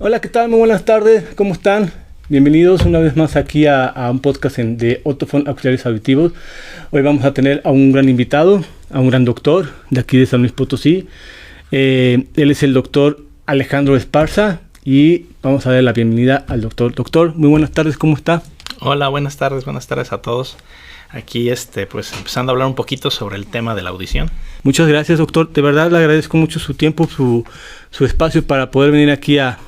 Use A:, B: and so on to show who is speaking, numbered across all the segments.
A: Hola, ¿qué tal? Muy buenas tardes, ¿cómo están? Bienvenidos una vez más aquí a un podcast de Otofon Auxiliares Auditivos. Hoy vamos a tener a un gran invitado, a un gran doctor de aquí de San Luis Potosí. Él es el doctor Alejandro Esparza y vamos a dar la bienvenida al doctor. Doctor, muy buenas tardes, ¿cómo está?
B: Hola, buenas tardes a todos. Aquí pues empezando a hablar un poquito sobre el tema de la audición.
A: Muchas gracias, doctor. De verdad le agradezco mucho su tiempo, su espacio para poder venir aquí a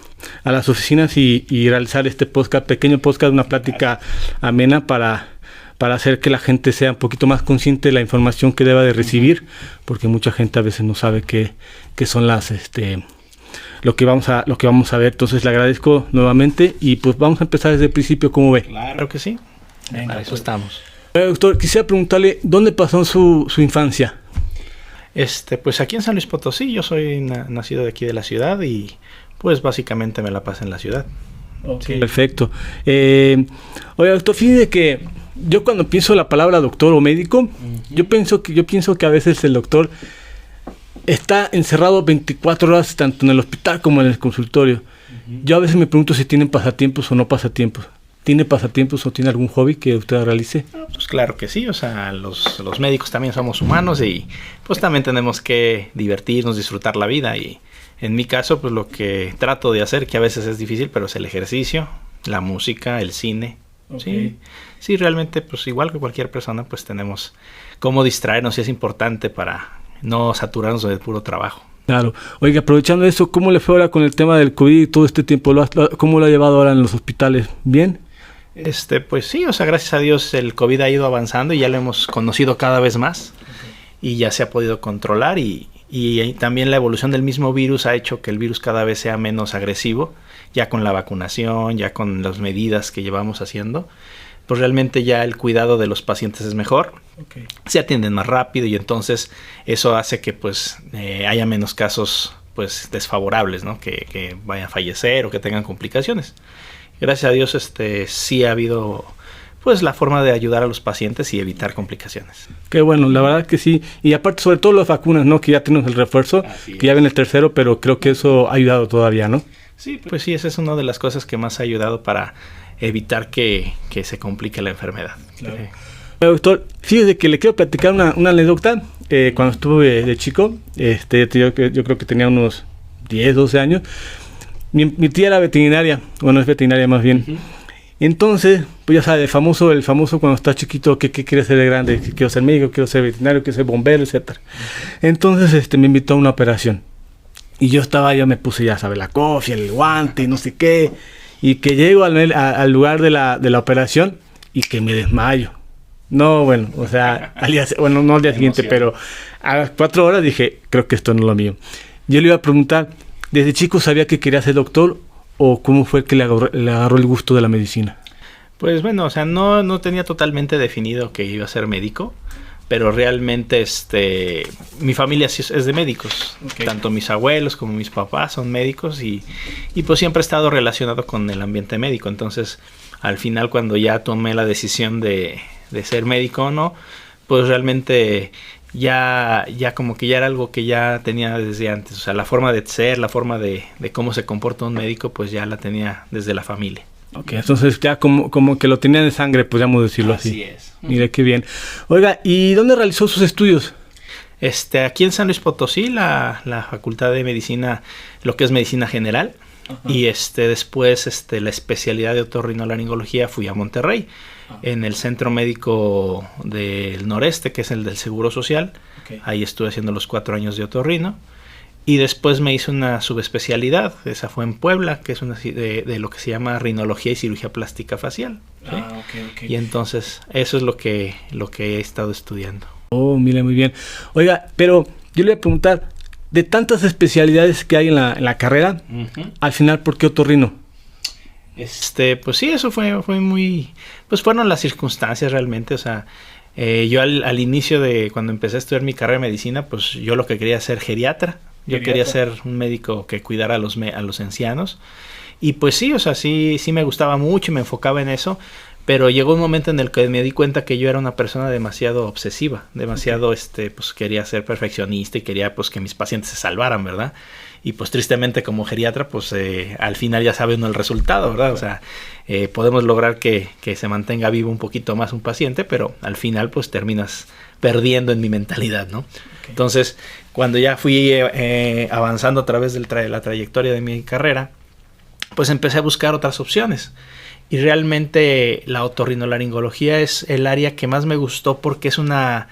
A: las oficinas y realizar este podcast, pequeño podcast, una plática amena para hacer que la gente sea un poquito más consciente de la información que deba de recibir, porque mucha gente a veces no sabe qué son lo que vamos a ver. Entonces le agradezco nuevamente y pues vamos a empezar desde el principio, ¿cómo ve?
B: Claro que sí. Venga, para eso estamos.
A: Doctor, quisiera preguntarle, ¿dónde pasó su infancia?
B: Pues aquí en San Luis Potosí. Yo soy nacido de aquí de la ciudad y pues básicamente me la pasé en la ciudad.
A: Okay. Sí. Perfecto. Oiga, doctor, fíjese que yo cuando pienso la palabra doctor o médico, yo pienso que a veces el doctor está encerrado 24 horas tanto en el hospital como en el consultorio. Yo a veces me pregunto si tienen pasatiempos o no pasatiempos. ¿Tiene pasatiempos o tiene algún hobby que usted realice?
B: Pues claro que sí, o sea, los médicos también somos humanos y pues también tenemos que divertirnos, disfrutar la vida. Y en mi caso, pues lo que trato de hacer, que a veces es difícil, pero es el ejercicio, la música, el cine. Okay. Sí, realmente pues igual que cualquier persona, pues tenemos cómo distraernos y es importante para no saturarnos del puro trabajo.
A: Claro. Oiga, aprovechando eso, ¿cómo le fue ahora con el tema del COVID y todo este tiempo? ¿Cómo lo ha llevado ahora en los hospitales? ¿Bien?
B: Pues sí, o sea, gracias a Dios el COVID ha ido avanzando y ya lo hemos conocido cada vez más. Okay. Y ya se ha podido controlar y también la evolución del mismo virus ha hecho que el virus cada vez sea menos agresivo, ya con la vacunación, ya con las medidas que llevamos haciendo, pues realmente ya el cuidado de los pacientes es mejor, okay. Se atienden más rápido y entonces eso hace que pues haya menos casos pues desfavorables, ¿no? Que vayan a fallecer o que tengan complicaciones. Gracias a Dios sí ha habido pues la forma de ayudar a los pacientes y evitar complicaciones.
A: Qué bueno, la verdad que sí. Y aparte sobre todo las vacunas, ¿no? Que ya tenemos el refuerzo, que ya viene el tercero, pero creo que eso ha ayudado todavía, ¿no?
B: Sí, pues sí, esa es una de las cosas que más ha ayudado para evitar que se complique la enfermedad.
A: Claro. Doctor, fíjese que le quiero platicar una anécdota. Cuando estuve de chico, yo creo que tenía unos 10, 12 años. Mi tía era veterinaria, bueno, es veterinaria más bien. Uh-huh. Entonces, pues ya sabe, el famoso cuando está chiquito, ¿qué quiere ser de grande? Quiero ser médico, quiero ser veterinario, quiero ser bombero, etcétera. Entonces, me invitó a una operación. Y yo me puse, ya sabe, la cofia, el guante y no sé qué. Y que llego al lugar de la operación y que me desmayo. No, bueno, o sea, no al día siguiente, pero a las 4 horas dije, creo que esto no es lo mío. Yo le iba a preguntar, ¿desde chico sabía que quería ser doctor o cómo fue que le agarró el gusto de la medicina?
B: Pues bueno, o sea, no tenía totalmente definido que iba a ser médico, pero realmente mi familia es de médicos. Okay. Tanto mis abuelos como mis papás son médicos y pues siempre he estado relacionado con el ambiente médico. Entonces, al final cuando ya tomé la decisión de ser médico, ¿no? Pues realmente ya como que ya era algo que ya tenía desde antes. O sea, la forma de ser, la forma de cómo se comporta un médico, pues ya la tenía desde la familia.
A: Ok, entonces ya como que lo tenía en sangre, podríamos decirlo así.
B: Así es.
A: Mire qué bien. Oiga, ¿y dónde realizó sus estudios?
B: Aquí en San Luis Potosí, la Facultad de Medicina, lo que es Medicina General. Uh-huh. Y después la especialidad de otorrinolaringología fui a Monterrey, en el Centro Médico del Noreste, que es el del Seguro Social. Okay. Ahí estuve haciendo los 4 años de otorrino. Y después me hice una subespecialidad, esa fue en Puebla, que es una de lo que se llama rinología y cirugía plástica facial. ¿Sí? Okay. Y entonces eso es lo que he estado estudiando.
A: Oh, mira, muy bien. Oiga, pero yo le voy a preguntar, de tantas especialidades que hay en la carrera, uh-huh. Al final, ¿por qué otorrino?
B: Pues sí, eso fue muy... Pues fueron las circunstancias realmente, o sea... yo al inicio de cuando empecé a estudiar mi carrera de medicina, pues yo lo que quería ser geriatra. Yo quería ser un médico que cuidara a los ancianos. Y pues sí, o sea, sí me gustaba mucho y me enfocaba en eso. Pero llegó un momento en el que me di cuenta que yo era una persona demasiado obsesiva. Demasiado, pues quería ser perfeccionista y quería pues que mis pacientes se salvaran, ¿verdad? y pues tristemente como geriatra, pues al final ya sabe uno el resultado, ¿verdad? O sea, podemos lograr que se mantenga vivo un poquito más un paciente, pero al final pues terminas perdiendo en mi mentalidad, ¿no? Okay. Entonces, cuando ya fui avanzando a través de la trayectoria de mi carrera, pues empecé a buscar otras opciones. Y realmente la otorrinolaringología es el área que más me gustó porque es una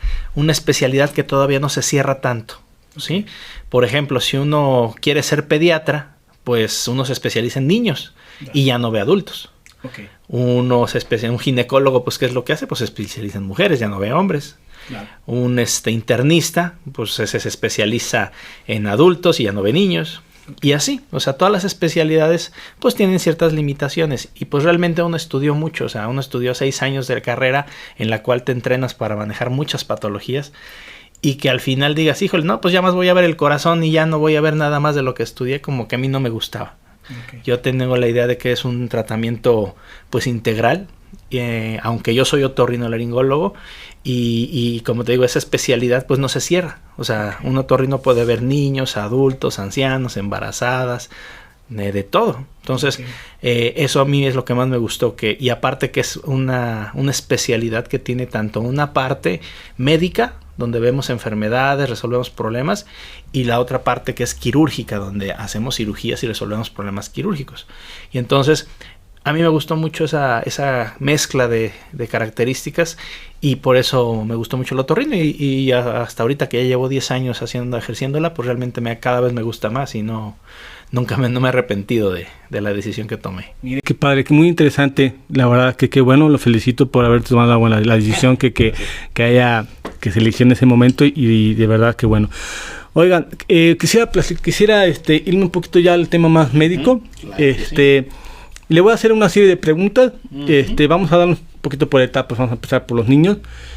B: especialidad que todavía no se cierra tanto, ¿sí? Por ejemplo, si uno quiere ser pediatra, pues uno se especializa en niños y ya no ve adultos. Okay. Un ginecólogo, pues ¿qué es lo que hace? Pues se especializa en mujeres, ya no ve hombres. Claro. Un internista, pues se especializa en adultos y ya no ve niños. Y así, o sea, todas las especialidades pues tienen ciertas limitaciones y pues realmente uno estudió mucho, o sea, uno estudió 6 años de carrera en la cual te entrenas para manejar muchas patologías y que al final digas, híjole, no, pues ya más voy a ver el corazón y ya no voy a ver nada más de lo que estudié, como que a mí no me gustaba. Okay. Yo tengo la idea de que es un tratamiento pues integral, aunque yo soy otorrinolaringólogo y como te digo, esa especialidad pues no se cierra. O sea, un otorrino puede ver niños, adultos, ancianos, embarazadas, de todo. Entonces, eso a mí es lo que más me gustó. Y aparte que es una especialidad que tiene tanto una parte médica, donde vemos enfermedades, resolvemos problemas, y la otra parte que es quirúrgica, donde hacemos cirugías y resolvemos problemas quirúrgicos. Y entonces, a mí me gustó mucho esa mezcla de características y por eso me gustó mucho el otorrino y hasta ahorita que ya llevo 10 años ejerciéndola, pues realmente cada vez me gusta más y no me he arrepentido de la decisión que tomé.
A: Mire, qué padre, que muy interesante, la verdad que qué bueno, lo felicito por haber tomado la decisión que se eligió en ese momento y de verdad que bueno. Oigan, quisiera irme un poquito ya al tema más médico. Claro, sí. Le voy a hacer una serie de preguntas. Vamos a darnos un poquito por etapas. Vamos a empezar por los niños.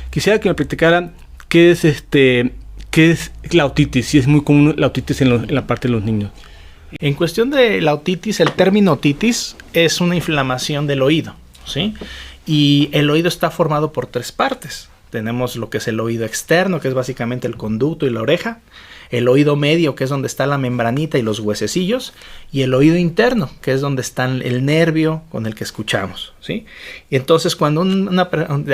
A: Quisiera que me platicaran qué es la otitis. Si es muy común la otitis en la parte de los niños.
B: En cuestión de la otitis, el término otitis es una inflamación del oído, ¿sí? Y el oído está formado por 3 partes. Tenemos lo que es el oído externo, que es básicamente el conducto y la oreja. El oído medio, que es donde está la membranita y los huesecillos, y el oído interno, que es donde está el nervio con el que escuchamos, ¿sí? Y entonces cuando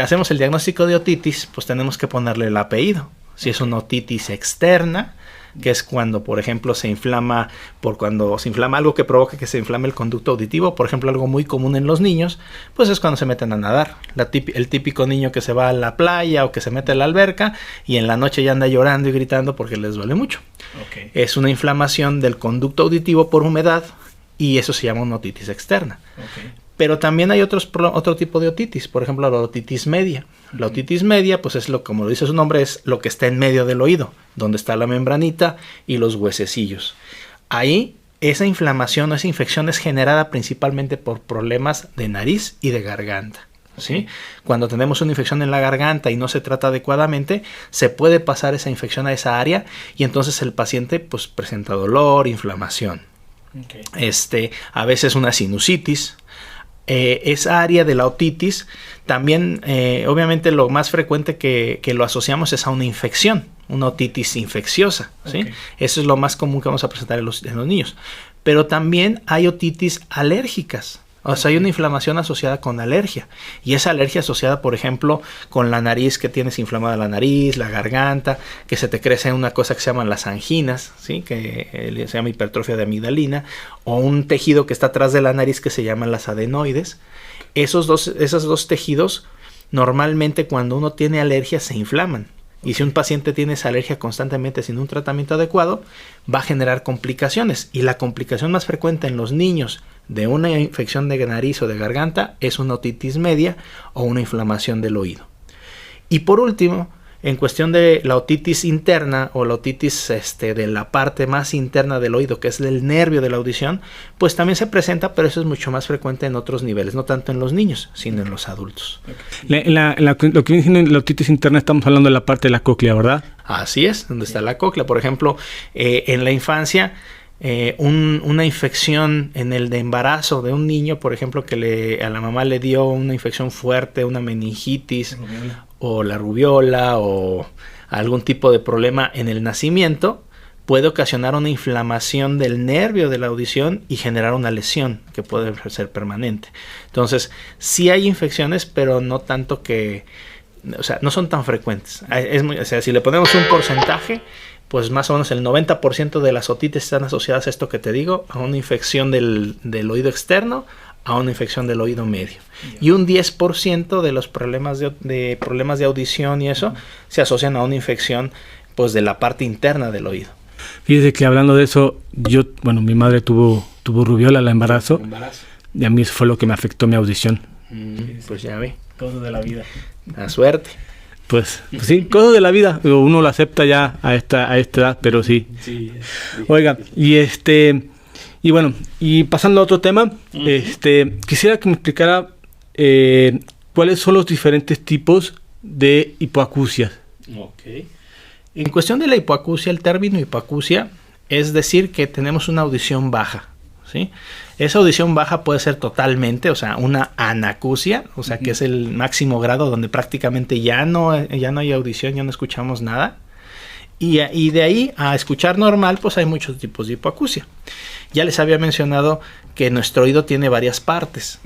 B: hacemos el diagnóstico de otitis, pues tenemos que ponerle el apellido. Si es una otitis externa, que es cuando, por ejemplo, se inflama algo que provoca que se inflame el conducto auditivo, por ejemplo, algo muy común en los niños, pues es cuando se meten a nadar. El típico niño que se va a la playa o que se mete a la alberca y en la noche ya anda llorando y gritando porque les duele mucho. Okay. Es una inflamación del conducto auditivo por humedad y eso se llama una otitis externa. Okay. Pero también hay otro tipo de otitis, por ejemplo, la otitis media. La otitis media, pues como lo dice su nombre, es lo que está en medio del oído, donde está la membranita y los huesecillos. Ahí, esa inflamación o esa infección es generada principalmente por problemas de nariz y de garganta, ¿sí? Cuando tenemos una infección en la garganta y no se trata adecuadamente, se puede pasar esa infección a esa área y entonces el paciente pues presenta dolor, inflamación. Okay. A veces una sinusitis. Esa área de la otitis también obviamente lo más frecuente que lo asociamos es a una infección, una otitis infecciosa, ¿sí? Okay. Eso es lo más común que vamos a presentar en los niños, pero también hay otitis alérgicas. O sea, hay una inflamación asociada con alergia. Y esa alergia asociada, por ejemplo, con la nariz, que tienes inflamada la nariz, la garganta, que se te crece una cosa que se llaman las anginas, ¿sí? Que se llama hipertrofia de amigdalina, o un tejido que está atrás de la nariz que se llaman las adenoides. Esos dos tejidos, normalmente cuando uno tiene alergia, se inflaman. Y si un paciente tiene esa alergia constantemente sin un tratamiento adecuado, va a generar complicaciones. Y la complicación más frecuente en los niños de una infección de nariz o de garganta es una otitis media o una inflamación del oído. Y por último, en cuestión de la otitis interna o la otitis de la parte más interna del oído, que es el nervio de la audición, pues también se presenta, pero eso es mucho más frecuente en otros niveles, no tanto en los niños, sino en los adultos.
A: Lo que viene siendo la otitis interna, estamos hablando de la parte de la cóclea, ¿verdad?
B: Así es, donde está la cóclea. Por ejemplo, en la infancia, una infección en el de embarazo de un niño, por ejemplo, que a la mamá le dio una infección fuerte, una meningitis o la rubiola o algún tipo de problema en el nacimiento, puede ocasionar una inflamación del nervio de la audición y generar una lesión que puede ser permanente. Entonces, sí hay infecciones, pero no tanto que, o sea, no son tan frecuentes. O sea, si le ponemos un porcentaje, pues más o menos el 90% de las otitis están asociadas a esto que te digo, a una infección del oído externo, a una infección del oído medio. Y un 10% de los problemas de audición y eso se asocian a una infección pues de la parte interna del oído.
A: Fíjese que hablando de eso, mi madre tuvo rubiola al embarazo. Y a mí eso fue lo que me afectó mi audición.
B: Pues ya ve.
A: Cosas de la vida.
B: La suerte.
A: Pues sí, cosas de la vida. Uno lo acepta ya a esta edad, pero sí. Oiga, y bueno, y pasando a otro tema, quisiera que me explicara cuáles son los diferentes tipos de hipoacusias.
B: Okay. En cuestión de la hipoacusia, el término hipoacusia es decir que tenemos una audición baja, ¿sí? Esa audición baja puede ser totalmente, o sea, una anacusia, o sea, que es el máximo grado donde prácticamente ya no hay audición, ya no escuchamos nada. Y de ahí a escuchar normal, pues hay muchos tipos de hipoacusia. Ya les había mencionado que nuestro oído tiene varias partes.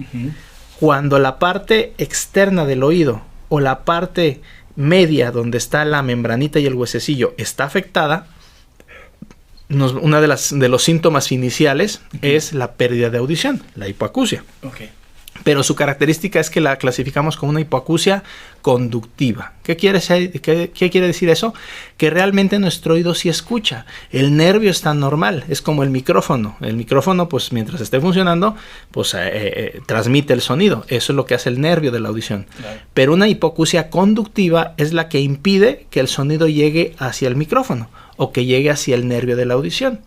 B: Cuando la parte externa del oído o la parte media donde está la membranita y el huesecillo está afectada, una de los síntomas iniciales es la pérdida de audición, la hipoacusia. Pero su característica es que la clasificamos como una hipoacusia conductiva. ¿Qué quiere decir eso? Que realmente nuestro oído sí escucha. El nervio está normal, es como el micrófono. El micrófono, pues mientras esté funcionando, pues transmite el sonido. Eso es lo que hace el nervio de la audición. Claro. Pero una hipoacusia conductiva es la que impide que el sonido llegue hacia el micrófono o que llegue hacia el nervio de la audición.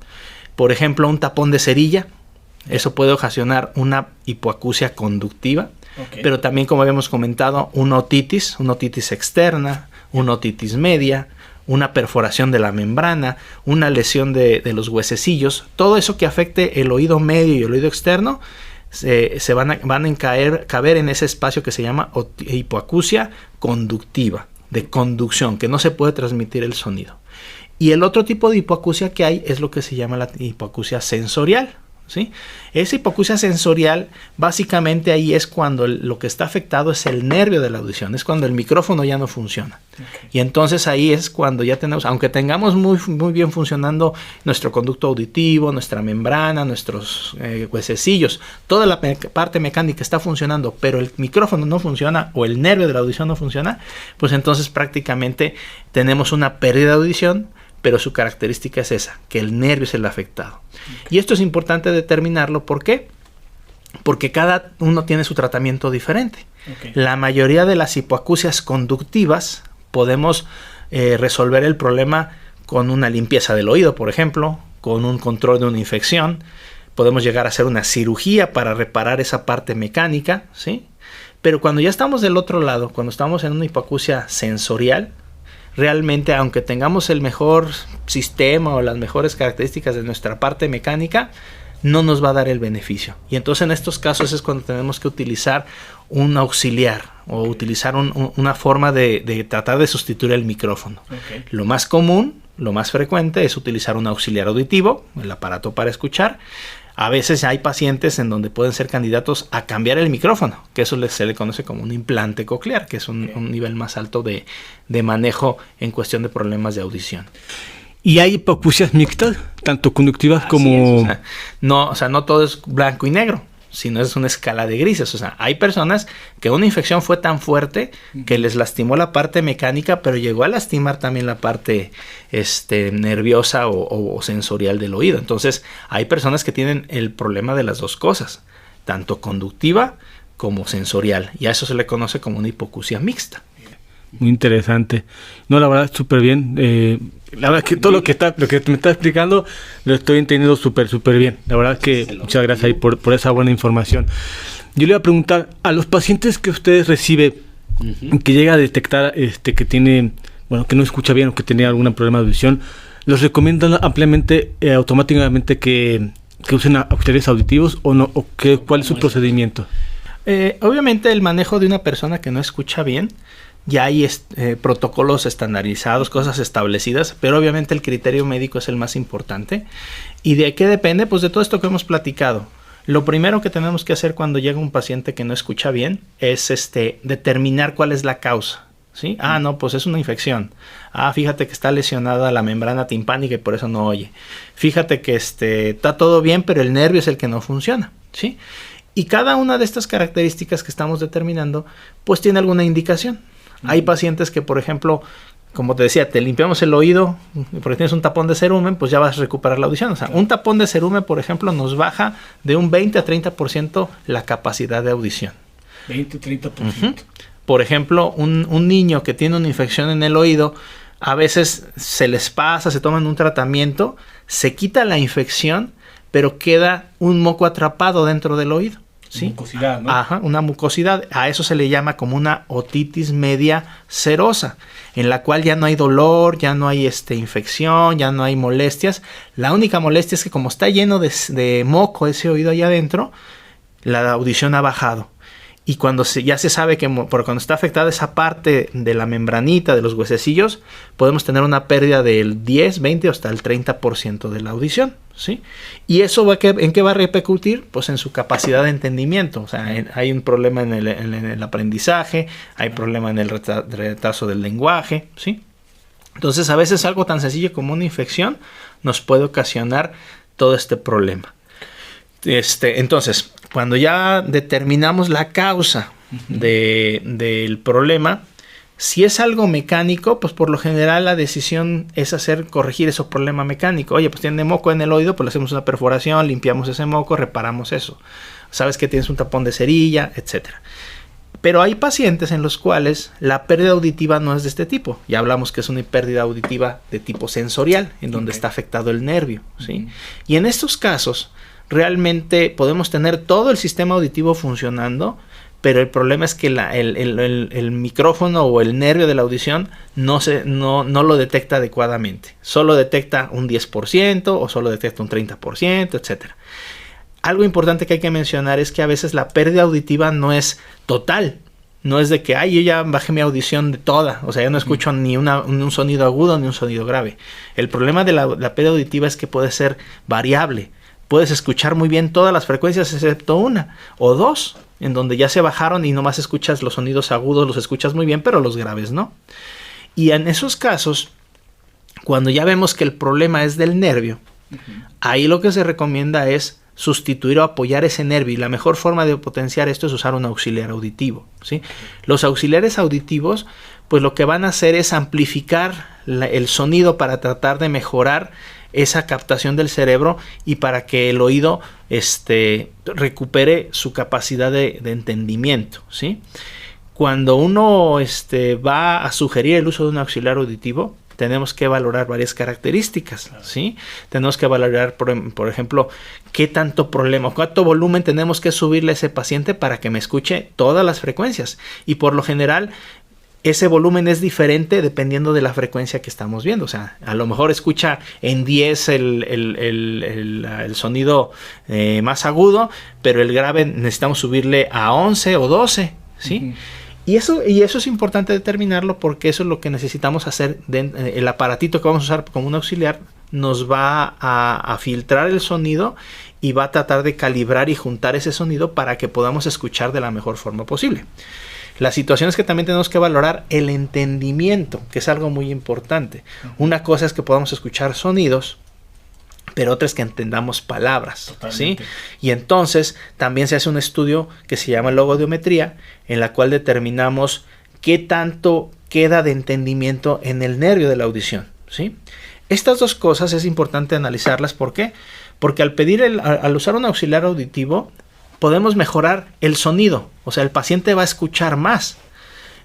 B: Por ejemplo, un tapón de cerilla. Eso puede ocasionar una hipoacusia conductiva, pero también, como habíamos comentado, una otitis externa, una otitis media, una perforación de la membrana, una lesión de los huesecillos. Todo eso que afecte el oído medio y el oído externo se van a caber en ese espacio que se llama hipoacusia conductiva, de conducción, que no se puede transmitir el sonido. Y el otro tipo de hipoacusia que hay es lo que se llama la hipoacusia sensorial. ¿Sí? Esa hipoacusia sensorial, básicamente ahí es cuando lo que está afectado es el nervio de la audición, es cuando el micrófono ya no funciona. Y entonces ahí es cuando ya tenemos, aunque tengamos muy bien funcionando nuestro conducto auditivo, nuestra membrana, nuestros huesecillos, toda la parte mecánica está funcionando, pero el micrófono no funciona o el nervio de la audición no funciona, pues entonces prácticamente tenemos una pérdida de audición, pero su característica es esa, que el nervio es el afectado. Y esto es importante determinarlo, ¿por qué? Porque cada uno tiene su tratamiento diferente. La mayoría de las hipoacusias conductivas podemos resolver el problema con una limpieza del oído, por ejemplo, con un control de una infección. Podemos llegar a hacer una cirugía para reparar esa parte mecánica, ¿sí? Pero cuando ya estamos del otro lado, cuando estamos en una hipoacusia sensorial, realmente, aunque tengamos el mejor sistema o las mejores características de nuestra parte mecánica, no nos va a dar el beneficio. Y entonces en estos casos es cuando tenemos que utilizar un auxiliar o utilizar una forma de tratar de sustituir el micrófono. Lo más común, lo más frecuente es utilizar un auxiliar auditivo, el aparato para escuchar. A veces hay pacientes en donde pueden ser candidatos a cambiar el micrófono, que eso se le conoce como un implante coclear, que es un nivel más alto de manejo en cuestión de problemas de audición.
A: ¿Y hay hipoacusias mixtas, tanto conductivas como...?
B: O sea, no todo es blanco y negro, sino es una escala de grises. O sea, hay personas que una infección fue tan fuerte que les lastimó la parte mecánica, pero llegó a lastimar también la parte nerviosa o sensorial del oído. Entonces, hay personas que tienen el problema de las dos cosas, tanto conductiva como sensorial. Y a eso se le conoce como una hipoacusia mixta.
A: Muy interesante. No, la verdad, súper bien. La verdad que todo lo que me está explicando lo estoy entendiendo súper bien. La verdad que muchas gracias ahí por esa buena información. Yo le iba a preguntar, a los pacientes que ustedes reciben, que llega a detectar que tiene, que no escucha bien o que tiene algún problema de audición, ¿los recomiendan ampliamente, automáticamente que usen auxiliares auditivos o no? ¿Cuál es su procedimiento?
B: Obviamente el manejo de una persona que no escucha bien, ya hay protocolos estandarizados, cosas establecidas, pero obviamente el criterio médico es el más importante. ¿Y de qué depende? Pues de todo esto que hemos platicado. Lo primero que tenemos que hacer cuando llega un paciente que no escucha bien es determinar cuál es la causa, ¿sí? No, pues es una infección. Fíjate que está lesionada la membrana timpánica y por eso no oye. Fíjate que está todo bien, pero el nervio es el que no funciona, ¿sí? Y cada una de estas características que estamos determinando, pues tiene alguna indicación. Hay pacientes que, por ejemplo, como te decía, te limpiamos el oído porque tienes un tapón de cerumen, pues ya vas a recuperar la audición. O sea, un tapón de cerumen, por ejemplo, nos baja de un 20 a 30% la capacidad de audición.
A: 20-30%.
B: Por ejemplo, un niño que tiene una infección en el oído, a veces se les pasa, se toman un tratamiento, se quita la infección, pero queda un moco atrapado dentro del oído. ¿Sí?
A: Mucosidad, ¿no?
B: Una mucosidad. A eso se le llama como una otitis media serosa, en la cual ya no hay dolor, ya no hay infección, ya no hay molestias. La única molestia es que como está lleno de moco ese oído allá adentro, la audición ha bajado. Y cuando ya se sabe que cuando está afectada esa parte de la membranita, de los huesecillos, podemos tener una pérdida del 10, 20 o hasta el 30% de la audición, ¿sí? Y eso ¿en qué va a repercutir? Pues en su capacidad de entendimiento. O sea, hay un problema en el aprendizaje, hay problema en el retraso del lenguaje, ¿sí? Entonces, a veces algo tan sencillo como una infección nos puede ocasionar todo este problema. Entonces, cuando ya determinamos la causa del problema, si es algo mecánico, pues por lo general la decisión es corregir ese problema mecánico. Oye, pues tiene moco en el oído, pues le hacemos una perforación, limpiamos ese moco, reparamos eso. Sabes que tienes un tapón de cerilla, etcétera. Pero hay pacientes en los cuales la pérdida auditiva no es de este tipo. Ya hablamos que es una pérdida auditiva de tipo sensorial, en donde está afectado el nervio, ¿sí? Y en estos casos, realmente podemos tener todo el sistema auditivo funcionando, pero el problema es que el micrófono o el nervio de la audición no lo detecta adecuadamente. Solo detecta un 10% o solo detecta un 30%, etc. Algo importante que hay que mencionar es que a veces la pérdida auditiva no es total. No es de que, yo ya bajé mi audición de toda. O sea, yo no escucho ni un sonido agudo ni un sonido grave. El problema de la pérdida auditiva es que puede ser variable. Puedes escuchar muy bien todas las frecuencias excepto una o dos, en donde ya se bajaron y nomás escuchas los sonidos agudos, los escuchas muy bien, pero los graves no. Y en esos casos, cuando ya vemos que el problema es del nervio, ahí lo que se recomienda es sustituir o apoyar ese nervio. Y la mejor forma de potenciar esto es usar un auxiliar auditivo, ¿sí? Los auxiliares auditivos, pues lo que van a hacer es amplificar el sonido para tratar de mejorar esa captación del cerebro y para que el oído recupere su capacidad de entendimiento, ¿sí? Cuando uno va a sugerir el uso de un auxiliar auditivo, tenemos que valorar varias características, ¿sí? Tenemos que valorar, por ejemplo, qué tanto problema, cuánto volumen tenemos que subirle a ese paciente para que me escuche todas las frecuencias. Y por lo general, ese volumen es diferente dependiendo de la frecuencia que estamos viendo. O sea, a lo mejor escucha en 10 el sonido más agudo, pero el grave necesitamos subirle a 11 o 12, ¿sí? Y eso es importante determinarlo porque eso es lo que necesitamos hacer. El aparatito que vamos a usar como un auxiliar nos va a filtrar el sonido y va a tratar de calibrar y juntar ese sonido para que podamos escuchar de la mejor forma posible. La situación es que también tenemos que valorar el entendimiento, que es algo muy importante. Una cosa es que podamos escuchar sonidos, pero otra es que entendamos palabras, ¿sí? Y entonces también se hace un estudio que se llama logodiometría, en la cual determinamos qué tanto queda de entendimiento en el nervio de la audición, ¿sí? Estas dos cosas es importante analizarlas. ¿Por qué? Porque al usar un auxiliar auditivo, podemos mejorar el sonido, o sea, el paciente va a escuchar más,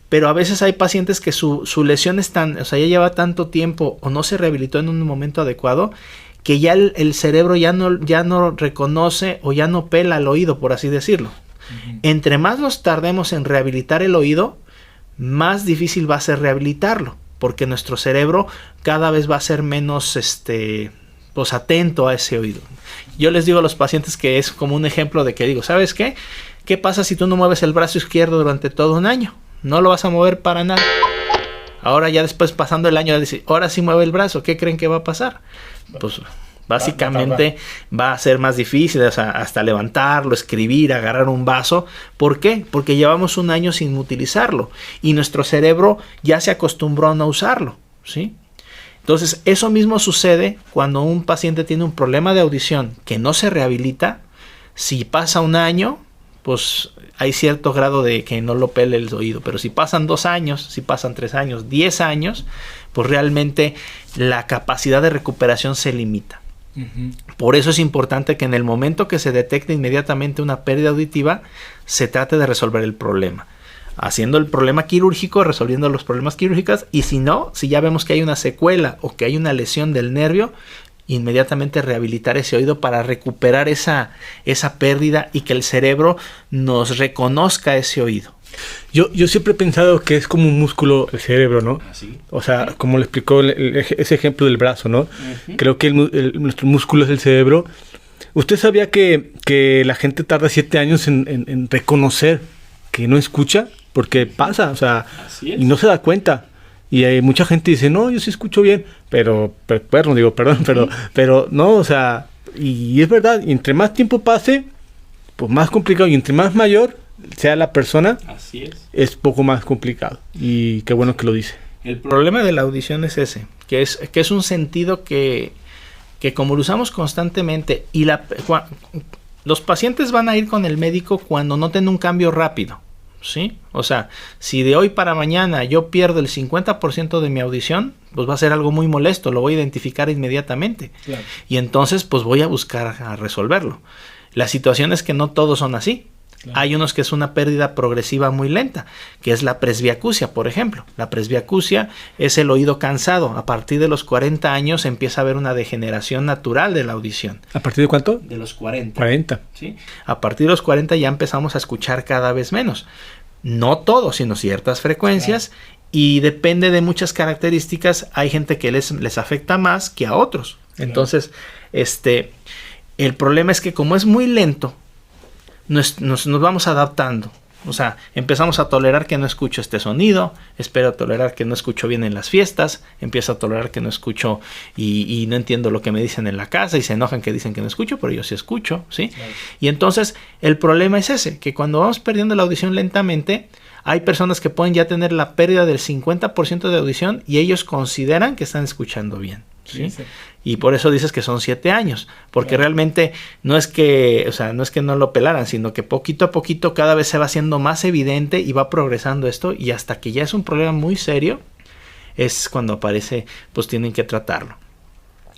B: pero a veces hay pacientes que su lesión ya lleva tanto tiempo o no se rehabilitó en un momento adecuado que ya el cerebro ya no reconoce o ya no pela el oído, por así decirlo. Entre más nos tardemos en rehabilitar el oído, más difícil va a ser rehabilitarlo, porque nuestro cerebro cada vez va a ser menos atento a ese oído. Yo les digo a los pacientes que es como un ejemplo de que digo, ¿sabes qué? ¿Qué pasa si tú no mueves el brazo izquierdo durante todo un año? No lo vas a mover para nada. Ahora ya después pasando el año, ahora sí mueve el brazo. ¿Qué creen que va a pasar? Pues básicamente va a ser más difícil, o sea, hasta levantarlo, escribir, agarrar un vaso. ¿Por qué? Porque llevamos un año sin utilizarlo y nuestro cerebro ya se acostumbró a no usarlo, ¿sí? Entonces, eso mismo sucede cuando un paciente tiene un problema de audición que no se rehabilita. Si pasa un año, pues hay cierto grado de que no lo pele el oído, pero si pasan 2 años, si pasan 3 años, 10 años, pues realmente la capacidad de recuperación se limita. Por eso es importante que en el momento que se detecte inmediatamente una pérdida auditiva, se trate de resolver el problema. Haciendo el problema quirúrgico, resolviendo los problemas quirúrgicos, y si no, si ya vemos que hay una secuela o que hay una lesión del nervio, inmediatamente rehabilitar ese oído para recuperar esa pérdida y que el cerebro nos reconozca ese oído.
A: Yo siempre he pensado que es como un músculo el cerebro, ¿no? ¿Sí? O sea, como le explicó ese ejemplo del brazo, ¿no? Creo que nuestro músculo es el cerebro. ¿Usted sabía que la gente tarda 7 años en reconocer que no escucha? Porque pasa, o sea, y no se da cuenta. Y hay mucha gente dice, no, yo sí escucho bien, pero no, o sea, y es verdad, y entre más tiempo pase, pues más complicado, y entre más mayor sea la persona, es poco más complicado. Y qué bueno que lo dice.
B: El problema de la audición es ese, que es un sentido que como lo usamos constantemente, y los pacientes van a ir con el médico cuando noten un cambio rápido, ¿sí? O sea, si de hoy para mañana yo pierdo el 50% de mi audición, pues va a ser algo muy molesto, lo voy a identificar inmediatamente. Claro. Y entonces pues voy a buscar a resolverlo. La situación es que no todos son así. Claro. Hay unos que es una pérdida progresiva muy lenta, que es la presbiacusia, por ejemplo. La presbiacusia es el oído cansado. A partir de los 40 años empieza a haber una degeneración natural de la audición.
A: ¿A partir de cuánto?
B: De los 40.
A: 40.
B: ¿Sí? A partir de los 40 ya empezamos a escuchar cada vez menos. No todo, sino ciertas frecuencias. Claro. Y depende de muchas características. Hay gente que les afecta más que a otros. Claro. Entonces, el problema es que como es muy lento, nos vamos adaptando. O sea, empezamos a tolerar que no escucho este sonido, espero tolerar que no escucho bien en las fiestas, empiezo a tolerar que no escucho y no entiendo lo que me dicen en la casa y se enojan que dicen que no escucho, pero yo sí escucho, ¿sí? Claro. Y entonces el problema es ese, que cuando vamos perdiendo la audición lentamente, hay personas que pueden ya tener la pérdida del 50% de audición y ellos consideran que están escuchando bien. ¿Sí? Sí. Y por eso dices que son 7 años, porque claro. Realmente no es que no lo pelaran, sino que poquito a poquito cada vez se va haciendo más evidente y va progresando esto, y hasta que ya es un problema muy serio, es cuando aparece, pues tienen que tratarlo.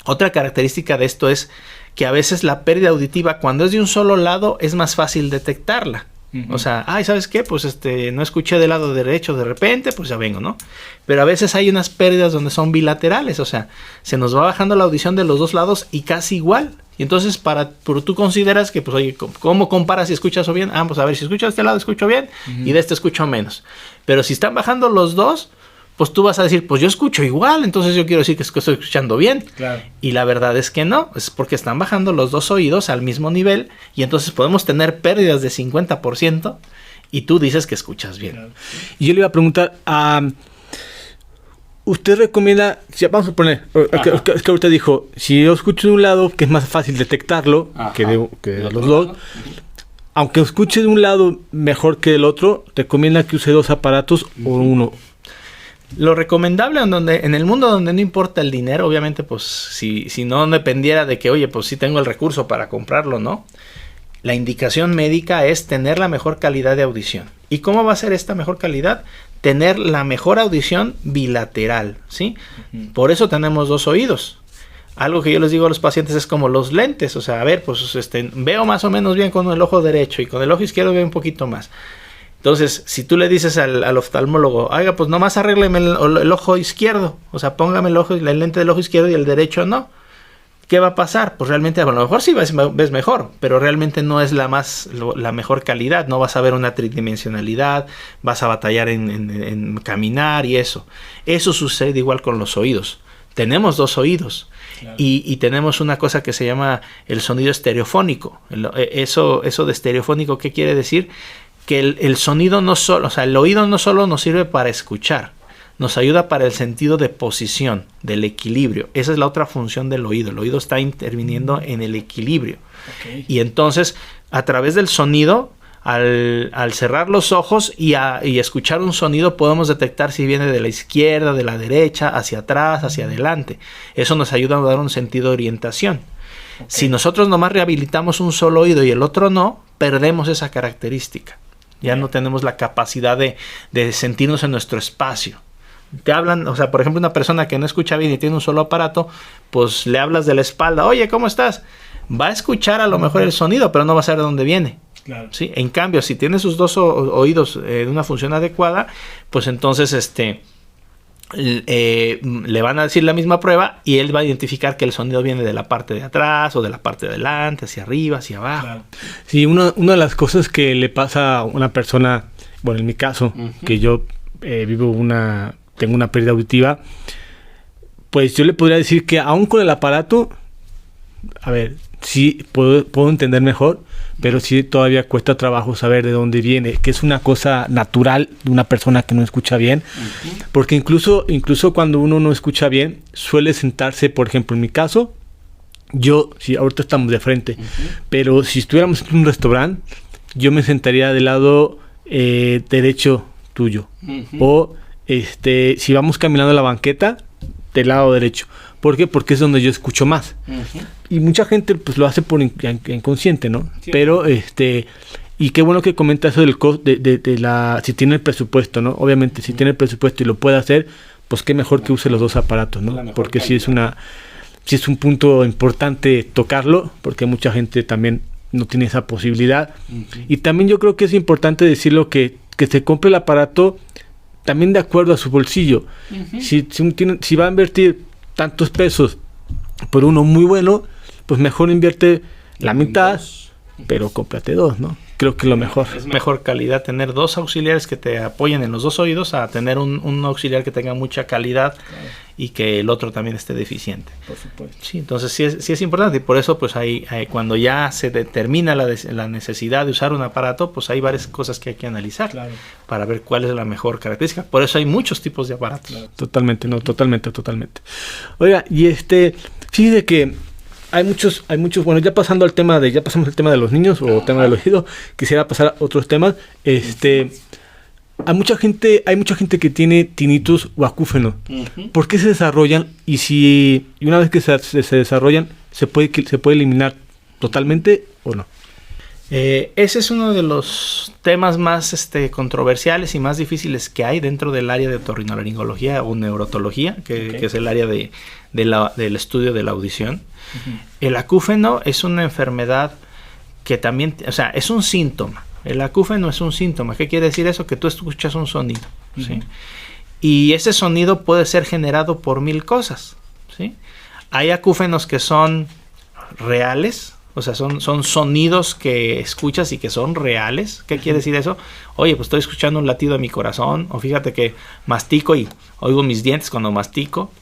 B: Otra característica de esto es que a veces la pérdida auditiva, cuando es de un solo lado, es más fácil detectarla. O sea, ¿sabes qué? Pues no escuché del lado derecho de repente, pues ya vengo, ¿no? Pero a veces hay unas pérdidas donde son bilaterales, o sea, se nos va bajando la audición de los dos lados y casi igual. Y entonces pero tú consideras que, pues oye, ¿cómo comparas si escuchas o bien? Pues a ver, si escucho de este lado escucho bien y de este escucho menos. Pero si están bajando los dos, pues tú vas a decir, pues yo escucho igual, entonces yo quiero decir que estoy escuchando bien. Claro. Y la verdad es que no, es porque están bajando los dos oídos al mismo nivel y entonces podemos tener pérdidas de 50% y tú dices que escuchas bien. Claro.
A: Y yo le iba a preguntar, ¿usted recomienda, vamos a poner, es que ahorita dijo, si yo escucho de un lado, que es más fácil detectarlo que de los dos, aunque escuche de un lado mejor que del otro, recomienda que use 2 aparatos o uno?
B: Lo recomendable en el mundo donde no importa el dinero, obviamente, pues si no dependiera de que, oye, pues sí tengo el recurso para comprarlo, ¿no? La indicación médica es tener la mejor calidad de audición. ¿Y cómo va a ser esta mejor calidad? Tener la mejor audición bilateral, ¿sí? Por eso tenemos 2 oídos. Algo que yo les digo a los pacientes es como los lentes. O sea, a ver, pues veo más o menos bien con el ojo derecho y con el ojo izquierdo veo un poquito más. Entonces, si tú le dices al oftalmólogo, oiga, pues nomás arrégleme el ojo izquierdo, o sea, póngame el lente del ojo izquierdo y el derecho no, ¿qué va a pasar? Pues realmente a lo mejor sí ves mejor, pero realmente no es la mejor calidad, no vas a ver una tridimensionalidad, vas a batallar en caminar y eso. Eso sucede igual con los oídos. Tenemos 2 oídos Claro. Y tenemos una cosa que se llama el sonido estereofónico. Eso de estereofónico, ¿qué quiere decir? Que el sonido no solo, o sea, el oído no solo nos sirve para escuchar, nos ayuda para el sentido de posición, del equilibrio. Esa es la otra función del oído. El oído está interviniendo en el equilibrio. Okay. Y entonces, a través del sonido, al cerrar los ojos y escuchar un sonido, podemos detectar si viene de la izquierda, de la derecha, hacia atrás, hacia adelante. Eso nos ayuda a dar un sentido de orientación. Okay. Si nosotros nomás rehabilitamos un solo oído y el otro no, perdemos esa característica. Ya no tenemos la capacidad de sentirnos en nuestro espacio. Te hablan, o sea, por ejemplo, una persona que no escucha bien y tiene un solo aparato, pues le hablas de la espalda, oye, ¿cómo estás? Va a escuchar a lo mejor el sonido, pero no va a saber de dónde viene. Claro. ¿Sí? En cambio, si tiene sus dos oídos en una función adecuada, pues entonces le van a decir la misma prueba y él va a identificar que el sonido viene de la parte de atrás o de la parte de adelante, hacia arriba, hacia abajo. Claro.
A: Sí, una de las cosas que le pasa a una persona, bueno, en mi caso, que yo tengo una pérdida auditiva, pues yo le podría decir que aún con el aparato, a ver, sí puedo entender mejor, pero sí todavía cuesta trabajo saber de dónde viene, que es una cosa natural de una persona que no escucha bien, porque incluso cuando uno no escucha bien, suele sentarse, por ejemplo, en mi caso, sí, ahorita estamos de frente, pero si estuviéramos en un restaurante, yo me sentaría del lado derecho tuyo, o si vamos caminando a la banqueta, del lado derecho. ¿Por qué? Porque es donde yo escucho más. Y mucha gente pues lo hace por inconsciente, ¿no? Sí. Pero y qué bueno que comenta eso si tiene el presupuesto, ¿no? Obviamente, si tiene el presupuesto y lo puede hacer, pues qué mejor que use los dos aparatos, ¿no? Porque sí es un punto importante tocarlo, porque mucha gente también no tiene esa posibilidad. Y también yo creo que es importante decirlo que se compre el aparato también de acuerdo a su bolsillo. Si va a invertir tantos pesos por uno muy bueno, pues mejor invierte la mitad, pero cómprate dos, ¿no? Creo que es lo mejor.
B: Es mejor calidad tener dos auxiliares que te apoyen en los dos oídos a tener un auxiliar que tenga mucha calidad, claro, y que el otro también esté deficiente.
A: Por supuesto.
B: Sí, entonces sí es importante, y por eso pues cuando ya se determina la necesidad de usar un aparato, pues hay varias cosas que hay que analizar, claro, para ver cuál es la mejor característica. Por eso hay muchos tipos de aparatos. Claro.
A: Totalmente. Oiga, y fíjese que hay muchos, bueno, ya pasamos el tema de los niños o tema del oído, quisiera pasar a otros temas. Hay mucha gente que tiene tinnitus o acúfeno. ¿Por qué se desarrollan? Y una vez que se desarrollan, ¿se puede eliminar totalmente o no?
B: Ese es uno de los temas más controversiales y más difíciles que hay dentro del área de otorrinolaringología o neurotología, que es el área del estudio de la audición. El acúfeno es una enfermedad que también, o sea, es un síntoma. El acúfeno es un síntoma. ¿Qué quiere decir eso? Que tú escuchas un sonido, ¿sí? Y ese sonido puede ser generado por 1000 cosas, ¿sí? Hay acúfenos que son reales, o sea, son sonidos que escuchas y que son reales. ¿Qué quiere decir eso? Oye, pues estoy escuchando un latido de mi corazón, o fíjate que mastico y oigo mis dientes cuando mastico,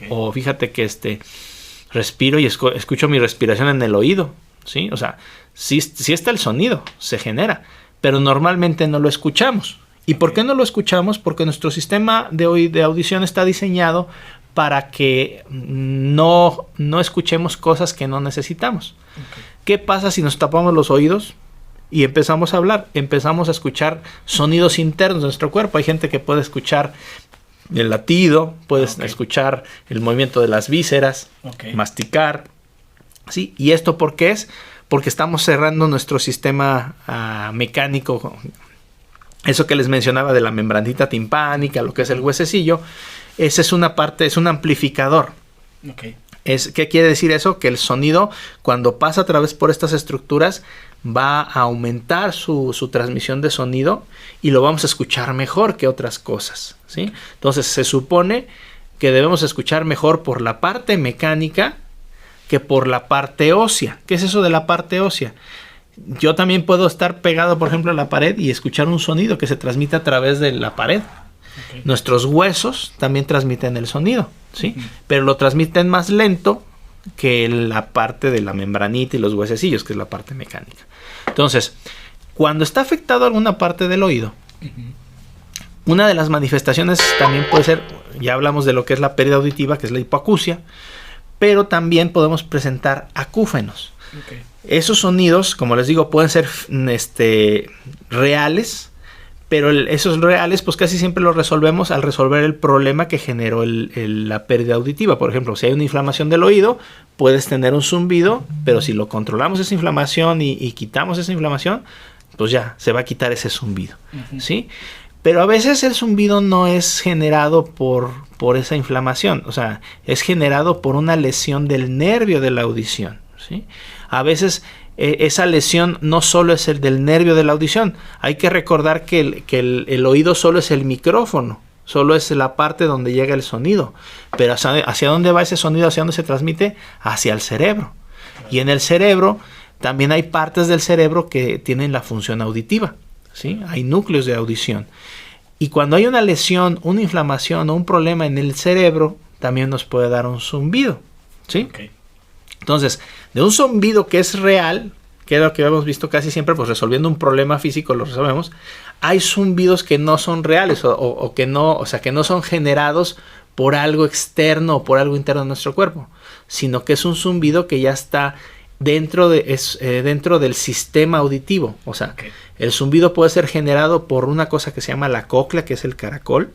B: o fíjate que respiro y escucho mi respiración en el oído, ¿sí? O sea, sí está el sonido, se genera, pero normalmente no lo escuchamos. ¿Y por qué no lo escuchamos? Porque nuestro sistema de audición está diseñado para que no escuchemos cosas que no necesitamos. ¿Qué pasa si nos tapamos los oídos y empezamos a hablar? Empezamos a escuchar sonidos internos de nuestro cuerpo. Hay gente que puede escuchar el latido, puedes escuchar el movimiento de las vísceras, masticar, ¿sí? ¿Y esto por qué es? Porque estamos cerrando nuestro sistema mecánico. Eso que les mencionaba de la membranita timpánica, lo que es el huesecillo, esa es una parte, es un amplificador. ¿Qué quiere decir eso? Que el sonido, cuando pasa a través por estas estructuras, va a aumentar su transmisión de sonido y lo vamos a escuchar mejor que otras cosas, ¿sí? Entonces se supone que debemos escuchar mejor por la parte mecánica que por la parte ósea. ¿Qué es eso de la parte ósea? Yo también puedo estar pegado, por ejemplo, a la pared y escuchar un sonido que se transmite a través de la pared. Nuestros huesos también transmiten el sonido, ¿sí? Pero lo transmiten más lento que la parte de la membranita y los huesecillos, que es la parte mecánica. Entonces, cuando está afectado alguna parte del oído, una de las manifestaciones también puede ser, ya hablamos de lo que es la pérdida auditiva, que es la hipoacusia, pero también podemos presentar acúfenos. Okay. Esos sonidos, como les digo, pueden ser reales, pero esos reales pues casi siempre los resolvemos al resolver el problema que generó la pérdida auditiva. Por ejemplo, si hay una inflamación del oído, puedes tener un zumbido, pero si lo controlamos esa inflamación y quitamos esa inflamación, pues ya se va a quitar ese zumbido, ¿sí? Pero a veces el zumbido no es generado por esa inflamación, o sea, es generado por una lesión del nervio de la audición, ¿sí? A veces esa lesión no solo es el del nervio de la audición, hay que recordar que el oído solo es el micrófono, solo es la parte donde llega el sonido, pero ¿hacia dónde va ese sonido? ¿Hacia dónde se transmite? Hacia el cerebro. Y en el cerebro también hay partes del cerebro que tienen la función auditiva, ¿sí? Hay núcleos de audición. Y cuando hay una lesión, una inflamación o un problema en el cerebro, también nos puede dar un zumbido, ¿sí? Okay. Entonces, de un zumbido que es real, que es lo que hemos visto casi siempre, pues resolviendo un problema físico lo resolvemos, hay zumbidos que no son reales o que no son generados por algo externo o por algo interno de nuestro cuerpo, sino que es un zumbido que ya está dentro del sistema auditivo. O sea, okay, el zumbido puede ser generado por una cosa que se llama la cóclea, que es el caracol,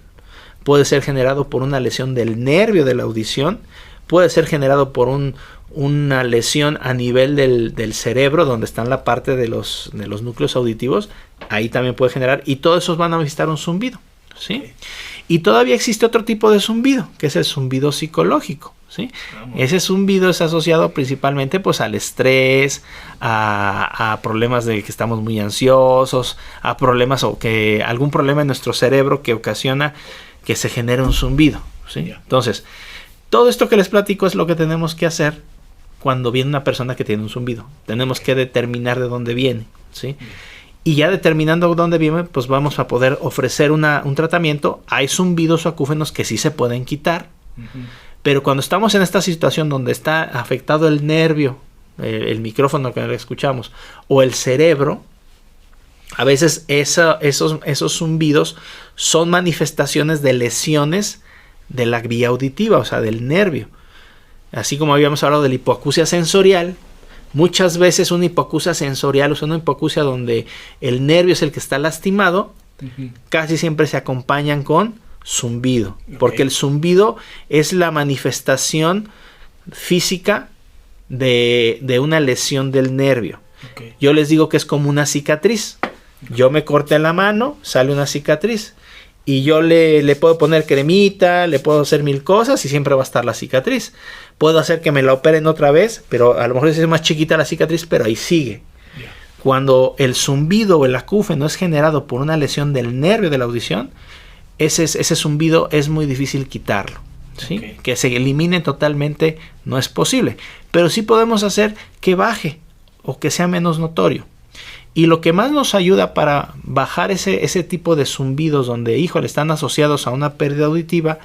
B: puede ser generado por una lesión del nervio de la audición, puede ser generado por una lesión a nivel del cerebro, donde están la parte de los núcleos auditivos, ahí también puede generar, y todos esos van a necesitar un zumbido, ¿sí? Okay. Y todavía existe otro tipo de zumbido, que es el zumbido psicológico, ¿sí? Ese zumbido es asociado principalmente pues al estrés, a problemas de que estamos muy ansiosos, a problemas o que algún problema en nuestro cerebro que ocasiona que se genere un zumbido, ¿sí? Yeah. Entonces, todo esto que les platico es lo que tenemos que hacer cuando viene una persona que tiene un zumbido. Tenemos que determinar de dónde viene, ¿sí? Yeah. Y ya determinando dónde viene, pues vamos a poder ofrecer un tratamiento. Hay zumbidos o acúfenos que sí se pueden quitar. Pero cuando estamos en esta situación donde está afectado el nervio, el micrófono que escuchamos, o el cerebro, a veces esos zumbidos son manifestaciones de lesiones de la vía auditiva, o sea, del nervio. Así como habíamos hablado de la hipoacusia sensorial, muchas veces una hipoacusia sensorial, o sea, una hipoacusia donde el nervio es el que está lastimado, casi siempre se acompañan con zumbido, okay, porque el zumbido es la manifestación física de una lesión del nervio. Okay. Yo les digo que es como una cicatriz. Yo me corté la mano, sale una cicatriz. Y yo le puedo poner cremita, le puedo hacer mil cosas y siempre va a estar la cicatriz. Puedo hacer que me la operen otra vez, pero a lo mejor es más chiquita la cicatriz, pero ahí sigue. Yeah. Cuando el zumbido o el acúfeno es generado por una lesión del nervio de la audición, ese zumbido es muy difícil quitarlo, ¿sí? Okay. Que se elimine totalmente no es posible, pero sí podemos hacer que baje o que sea menos notorio. Y lo que más nos ayuda para bajar ese tipo de zumbidos donde, híjole, están asociados a una pérdida auditiva,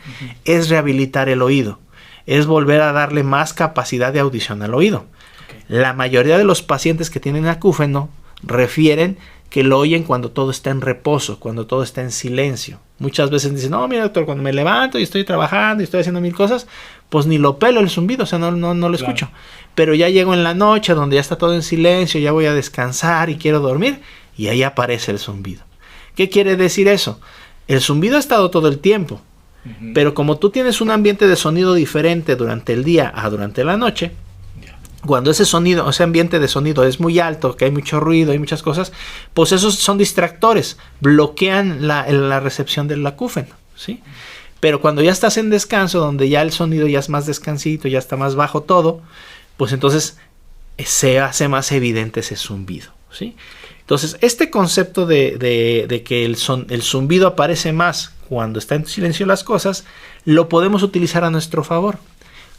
B: es rehabilitar el oído, es volver a darle más capacidad de audición al oído. Okay. La mayoría de los pacientes que tienen acúfeno refieren que lo oyen cuando todo está en reposo, cuando todo está en silencio. Muchas veces dicen, no, mira doctor, cuando me levanto y estoy trabajando y estoy haciendo mil cosas, pues ni lo pelo el zumbido, o sea, no lo escucho. Pero ya llego en la noche donde ya está todo en silencio, ya voy a descansar y quiero dormir, y ahí aparece el zumbido. ¿Qué quiere decir eso? El zumbido ha estado todo el tiempo, pero como tú tienes un ambiente de sonido diferente durante el día a durante la noche, cuando ese ambiente de sonido es muy alto, que hay mucho ruido, hay muchas cosas, pues esos son distractores, bloquean la recepción del acúfeno, ¿sí? Pero cuando ya estás en descanso, donde ya el sonido ya es más descansito, ya está más bajo todo, pues entonces se hace más evidente ese zumbido, ¿sí? Entonces, este concepto de que el zumbido aparece más cuando está en silencio las cosas, lo podemos utilizar a nuestro favor.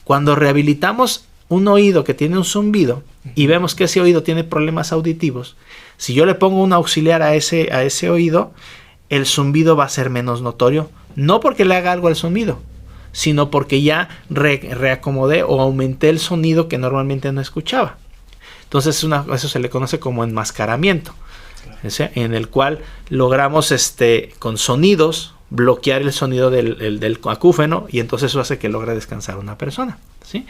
B: Cuando rehabilitamos un oído que tiene un zumbido y vemos que ese oído tiene problemas auditivos, si yo le pongo un auxiliar a ese oído, el zumbido va a ser menos notorio, no porque le haga algo al zumbido, sino porque ya reacomodé o aumenté el sonido que normalmente no escuchaba. Entonces eso se le conoce como enmascaramiento, claro. En el cual logramos con sonidos bloquear el sonido del acúfeno, y entonces eso hace que logre descansar una persona, ¿sí?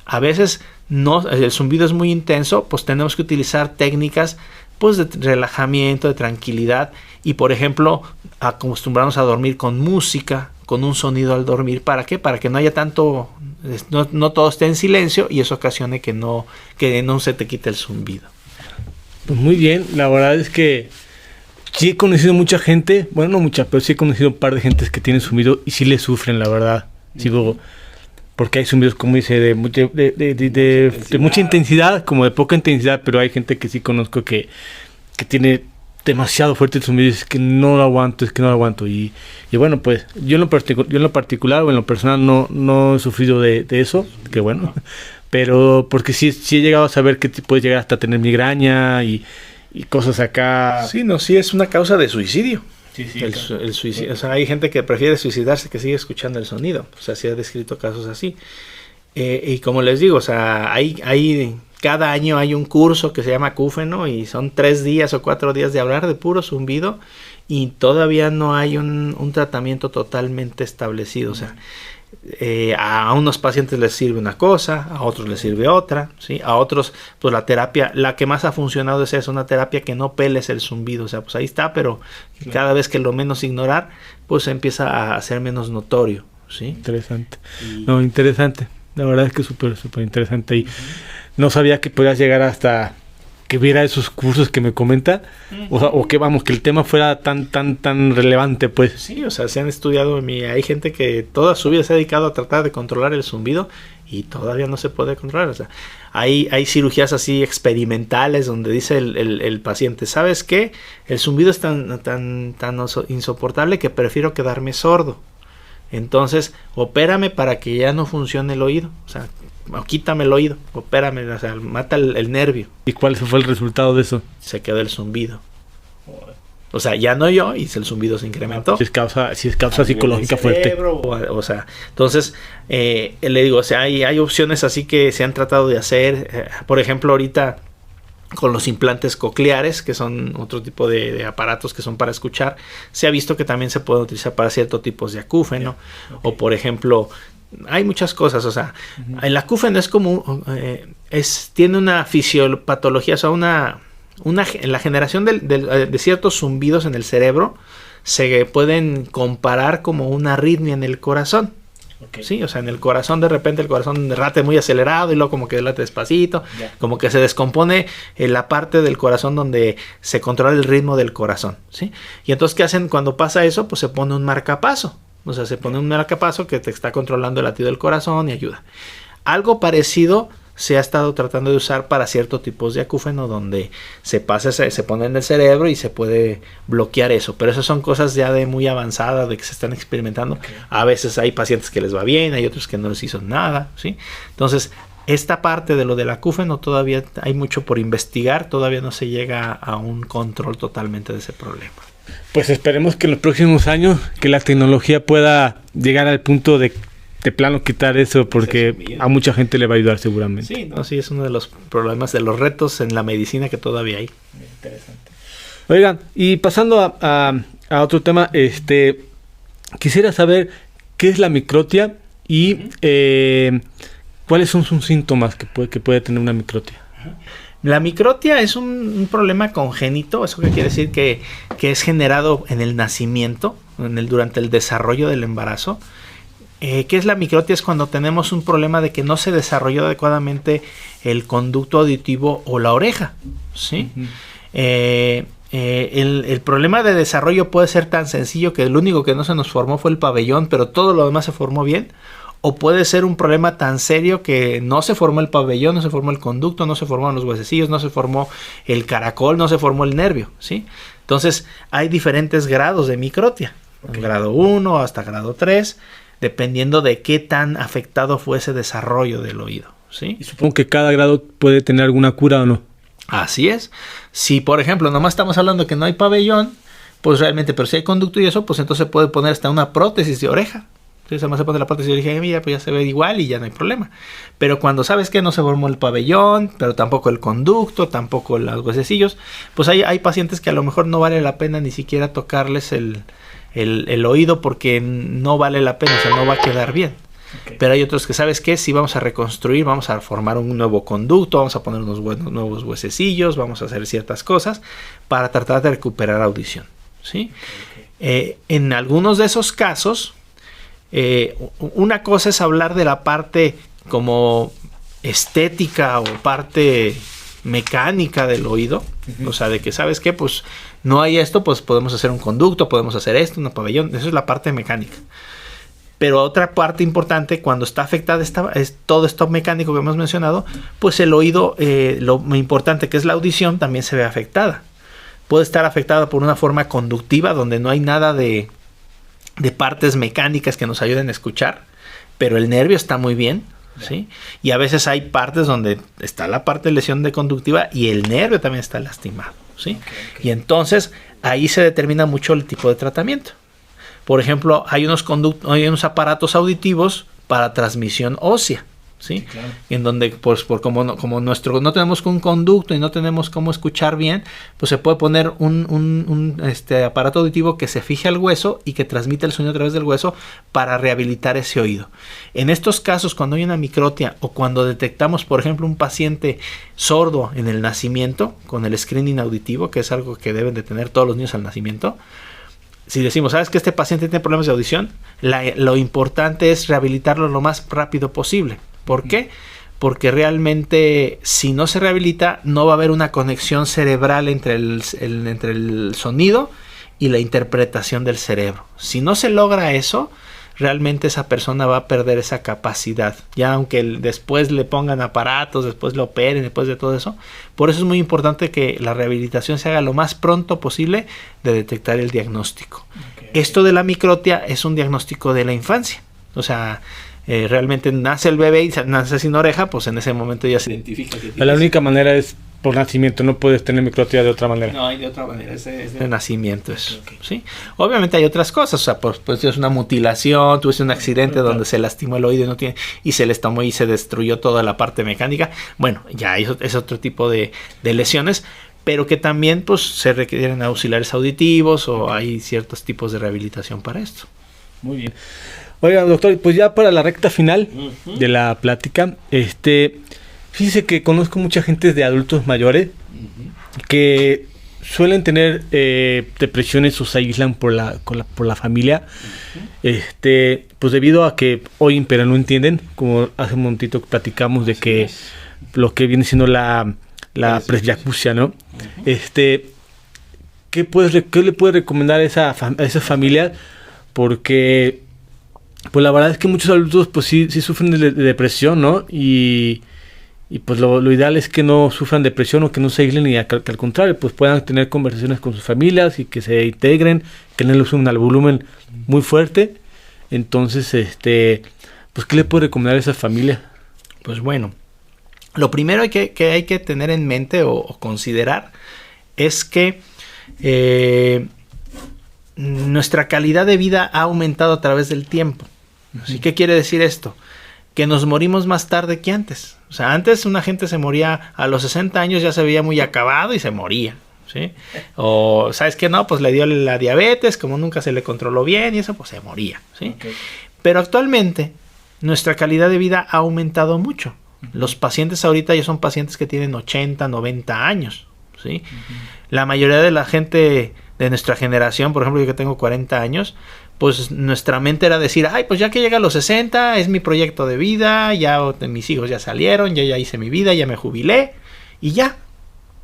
B: A veces el zumbido es muy intenso, pues tenemos que utilizar técnicas pues de relajamiento, de tranquilidad, y por ejemplo acostumbrarnos a dormir con música, con un sonido al dormir. ¿Para qué? Para que no haya tanto, no todo esté en silencio, y eso ocasione que no se te quite el zumbido.
A: Pues muy bien, la verdad es que sí he conocido mucha gente, bueno, no mucha, pero sí he conocido un par de gentes que tienen zumbido y sí le sufren, la verdad. Sí, porque hay zumbidos, como dice, de mucha intensidad, como de poca intensidad, pero hay gente que sí conozco que tiene demasiado fuerte el zumbido y es que no lo aguanto. Y bueno, pues yo en lo particular o en lo personal no he sufrido de eso, que bueno, pero porque sí he llegado a saber que puedes llegar hasta tener migraña y cosas acá.
B: Sí, sí es una causa de suicidio.
A: Sí,
B: el suicidio. O sea, hay gente que prefiere suicidarse que sigue escuchando el sonido. O sea, se ha descrito casos así. Y como les digo, o sea, cada año hay un curso que se llama acúfeno, y son 3 días o 4 días de hablar de puro zumbido, y todavía no hay un tratamiento totalmente establecido. O sea, a unos pacientes les sirve una cosa, a otros les sirve otra, ¿sí? A otros, pues la terapia, la que más ha funcionado es una terapia que no peles el zumbido. O sea, pues ahí está, pero claro, cada vez que lo menos ignorar, pues empieza a ser menos notorio, ¿sí?
A: Interesante. Interesante. La verdad es que súper interesante. Y no sabía que podías llegar hasta que viera esos cursos que me comenta, o que que el tema fuera tan relevante, pues.
B: Sí, o sea, se han estudiado, hay gente que toda su vida se ha dedicado a tratar de controlar el zumbido y todavía no se puede controlar. O sea, hay cirugías así experimentales donde dice el paciente, ¿sabes qué? El zumbido es tan insoportable que prefiero quedarme sordo. Entonces, opérame para que ya no funcione el oído. O sea, quítame el oído, opérame, o sea, mata el nervio.
A: ¿Y cuál fue el resultado de eso?
B: Se quedó el zumbido. O sea, ya no oyó y el zumbido se incrementó.
A: Si es causa psicológica fuerte.
B: O sea, entonces, le digo, o sea, hay opciones así que se han tratado de hacer. Por ejemplo, ahorita con los implantes cocleares, que son otro tipo de aparatos que son para escuchar, se ha visto que también se pueden utilizar para ciertos tipos de acúfeno. Okay. O por ejemplo, hay muchas cosas. O sea, el acúfeno es como tiene una fisiopatología, o sea, la generación de ciertos zumbidos en el cerebro se pueden comparar como una arritmia en el corazón. Okay. Sí, o sea, en el corazón de repente el corazón late muy acelerado y luego como que late despacito, como que se descompone la parte del corazón donde se controla el ritmo del corazón, ¿sí? Y entonces, ¿qué hacen cuando pasa eso? Pues se pone un marcapaso. O sea, se pone un marcapaso que te está controlando el latido del corazón y ayuda. Algo parecido se ha estado tratando de usar para ciertos tipos de acúfeno donde se pone en el cerebro y se puede bloquear eso. Pero esas son cosas ya de muy avanzadas, de que se están experimentando. Okay. A veces hay pacientes que les va bien, hay otros que no les hizo nada, ¿sí? Entonces, esta parte de lo del acúfeno todavía hay mucho por investigar. Todavía no se llega a un control totalmente de ese problema.
A: Pues esperemos que en los próximos años que la tecnología pueda llegar al punto de plano quitar eso, porque a mucha gente le va a ayudar seguramente.
B: Sí, sí, es uno de los problemas, de los retos en la medicina que todavía hay.
A: Interesante. Oigan, y pasando a otro tema, quisiera saber qué es la microtia y cuáles son sus síntomas que puede tener una microtia.
B: La microtia es un problema congénito. Eso quiere decir que es generado en el nacimiento, durante el desarrollo del embarazo. ¿Qué es la microtia? Es cuando tenemos un problema de que no se desarrolló adecuadamente el conducto auditivo o la oreja, ¿sí? Uh-huh. El problema de desarrollo puede ser tan sencillo que el único que no se nos formó fue el pabellón, pero todo lo demás se formó bien. O puede ser un problema tan serio que no se formó el pabellón, no se formó el conducto, no se formaron los huesecillos, no se formó el caracol, no se formó el nervio, ¿sí? Entonces, hay diferentes grados de microtia. Okay. Grado 1 hasta grado 3. Dependiendo de qué tan afectado fue ese desarrollo del oído, ¿sí?
A: Y supongo que cada grado puede tener alguna cura o no.
B: Así es. Si, por ejemplo, nomás estamos hablando que no hay pabellón, pues realmente, pero si hay conducto y eso, pues entonces se puede poner hasta una prótesis de oreja, Entonces además se pone la prótesis y yo dije, mira, pues ya se ve igual y ya no hay problema. Pero cuando sabes que no se formó el pabellón, pero tampoco el conducto, tampoco los huesecillos, pues hay pacientes que a lo mejor no vale la pena ni siquiera tocarles el oído porque no vale la pena, o sea, no va a quedar bien. Okay. Pero hay otros que, ¿sabes qué? Si vamos a reconstruir, vamos a formar un nuevo conducto, vamos a poner unos nuevos huesecillos, vamos a hacer ciertas cosas para tratar de recuperar audición, ¿sí? Okay. En algunos de esos casos, una cosa es hablar de la parte como estética o parte mecánica del oído, o sea, de que, ¿sabes qué? Pues no hay esto, pues podemos hacer un conducto, podemos hacer esto, un pabellón, eso es la parte mecánica. Pero otra parte importante, cuando está afectada es todo esto mecánico que hemos mencionado, pues el oído, lo muy importante que es la audición, también se ve afectada. Puede estar afectada por una forma conductiva, donde no hay nada de partes mecánicas que nos ayuden a escuchar, pero el nervio está muy bien, ¿sí? Y a veces hay partes donde está la parte de lesión de conductiva y el nervio también está lastimado, ¿sí? Okay. Y entonces ahí se determina mucho el tipo de tratamiento. Por ejemplo, hay unos aparatos auditivos para transmisión ósea, ¿sí? Sí, claro. En donde, pues, como no tenemos un conducto y no tenemos cómo escuchar bien, pues se puede poner un aparato auditivo que se fije al hueso y que transmite el sonido a través del hueso para rehabilitar ese oído. En estos casos, cuando hay una microtia o cuando detectamos, por ejemplo, un paciente sordo en el nacimiento, con el screening auditivo, que es algo que deben de tener todos los niños al nacimiento, si decimos, ¿sabes que este paciente tiene problemas de audición? Lo importante es rehabilitarlo lo más rápido posible. ¿Por qué? Porque realmente si no se rehabilita no va a haber una conexión cerebral entre el sonido y la interpretación del cerebro. Si no se logra eso, realmente esa persona va a perder esa capacidad. Ya aunque después le pongan aparatos, después lo operen, después de todo eso. Por eso es muy importante que la rehabilitación se haga lo más pronto posible de detectar el diagnóstico. Okay. Esto de la microtia es un diagnóstico de la infancia. O sea, realmente nace el bebé y nace sin oreja, pues en ese momento ya se identifica.
A: La única manera es por nacimiento, no puedes tener microtia de otra manera.
B: No, hay de otra manera, es de nacimiento eso, okay. ¿Sí? Obviamente hay otras cosas, o sea, pues es una mutilación, tuviste un accidente donde se lastimó el oído y se les tomó y se destruyó toda la parte mecánica. Bueno, ya es otro tipo de lesiones, pero que también pues se requieren auxiliares auditivos o hay ciertos tipos de rehabilitación para esto.
A: Muy bien. Oiga, doctor, pues ya para la recta final de la plática, fíjese que conozco mucha gente de adultos mayores que suelen tener depresiones o se aíslan por la familia, pues debido a que oyen pero no entienden, como hace un momentito platicamos de que lo que viene siendo la presbiacusia, ¿no? ¿Qué le puede recomendar a esa familia? Porque pues la verdad es que muchos adultos pues sí sufren de depresión, ¿no? Y pues lo ideal es que no sufran depresión o que no se aíslen y que al contrario pues puedan tener conversaciones con sus familias y que se integren, que no le usen al volumen muy fuerte. Entonces, pues ¿qué le puede recomendar a esa familia?
B: Pues bueno, lo primero que hay que tener en mente o considerar es que nuestra calidad de vida ha aumentado a través del tiempo. ¿Sí? ¿Qué quiere decir esto? Que nos morimos más tarde que antes. O sea, antes una gente se moría a los 60 años, ya se veía muy acabado y se moría, ¿sí? O, ¿sabes qué? No, pues le dio la diabetes, como nunca se le controló bien y eso, pues se moría, ¿sí? Okay. Pero actualmente nuestra calidad de vida ha aumentado mucho. Los pacientes ahorita ya son pacientes que tienen 80, 90 años, ¿sí? La mayoría de la gente de nuestra generación, por ejemplo, yo que tengo 40 años, pues nuestra mente era decir, ay, pues ya que llega a los 60, es mi proyecto de vida, ya mis hijos ya salieron, ya hice mi vida, ya me jubilé, y ya.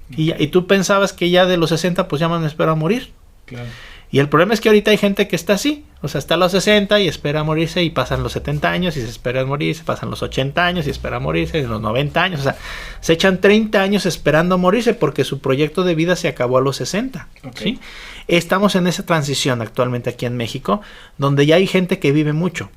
B: Y tú pensabas que ya de los 60, pues ya me espero a morir. Claro. Y el problema es que ahorita hay gente que está así, o sea, está a los 60 y espera a morirse, y pasan los 70 años y se espera a morirse, pasan los 80 años y espera a morirse, los 90 años, o sea, se echan 30 años esperando a morirse porque su proyecto de vida se acabó a los 60, okay. ¿Sí? Estamos en esa transición actualmente aquí en México, donde ya hay gente que vive mucho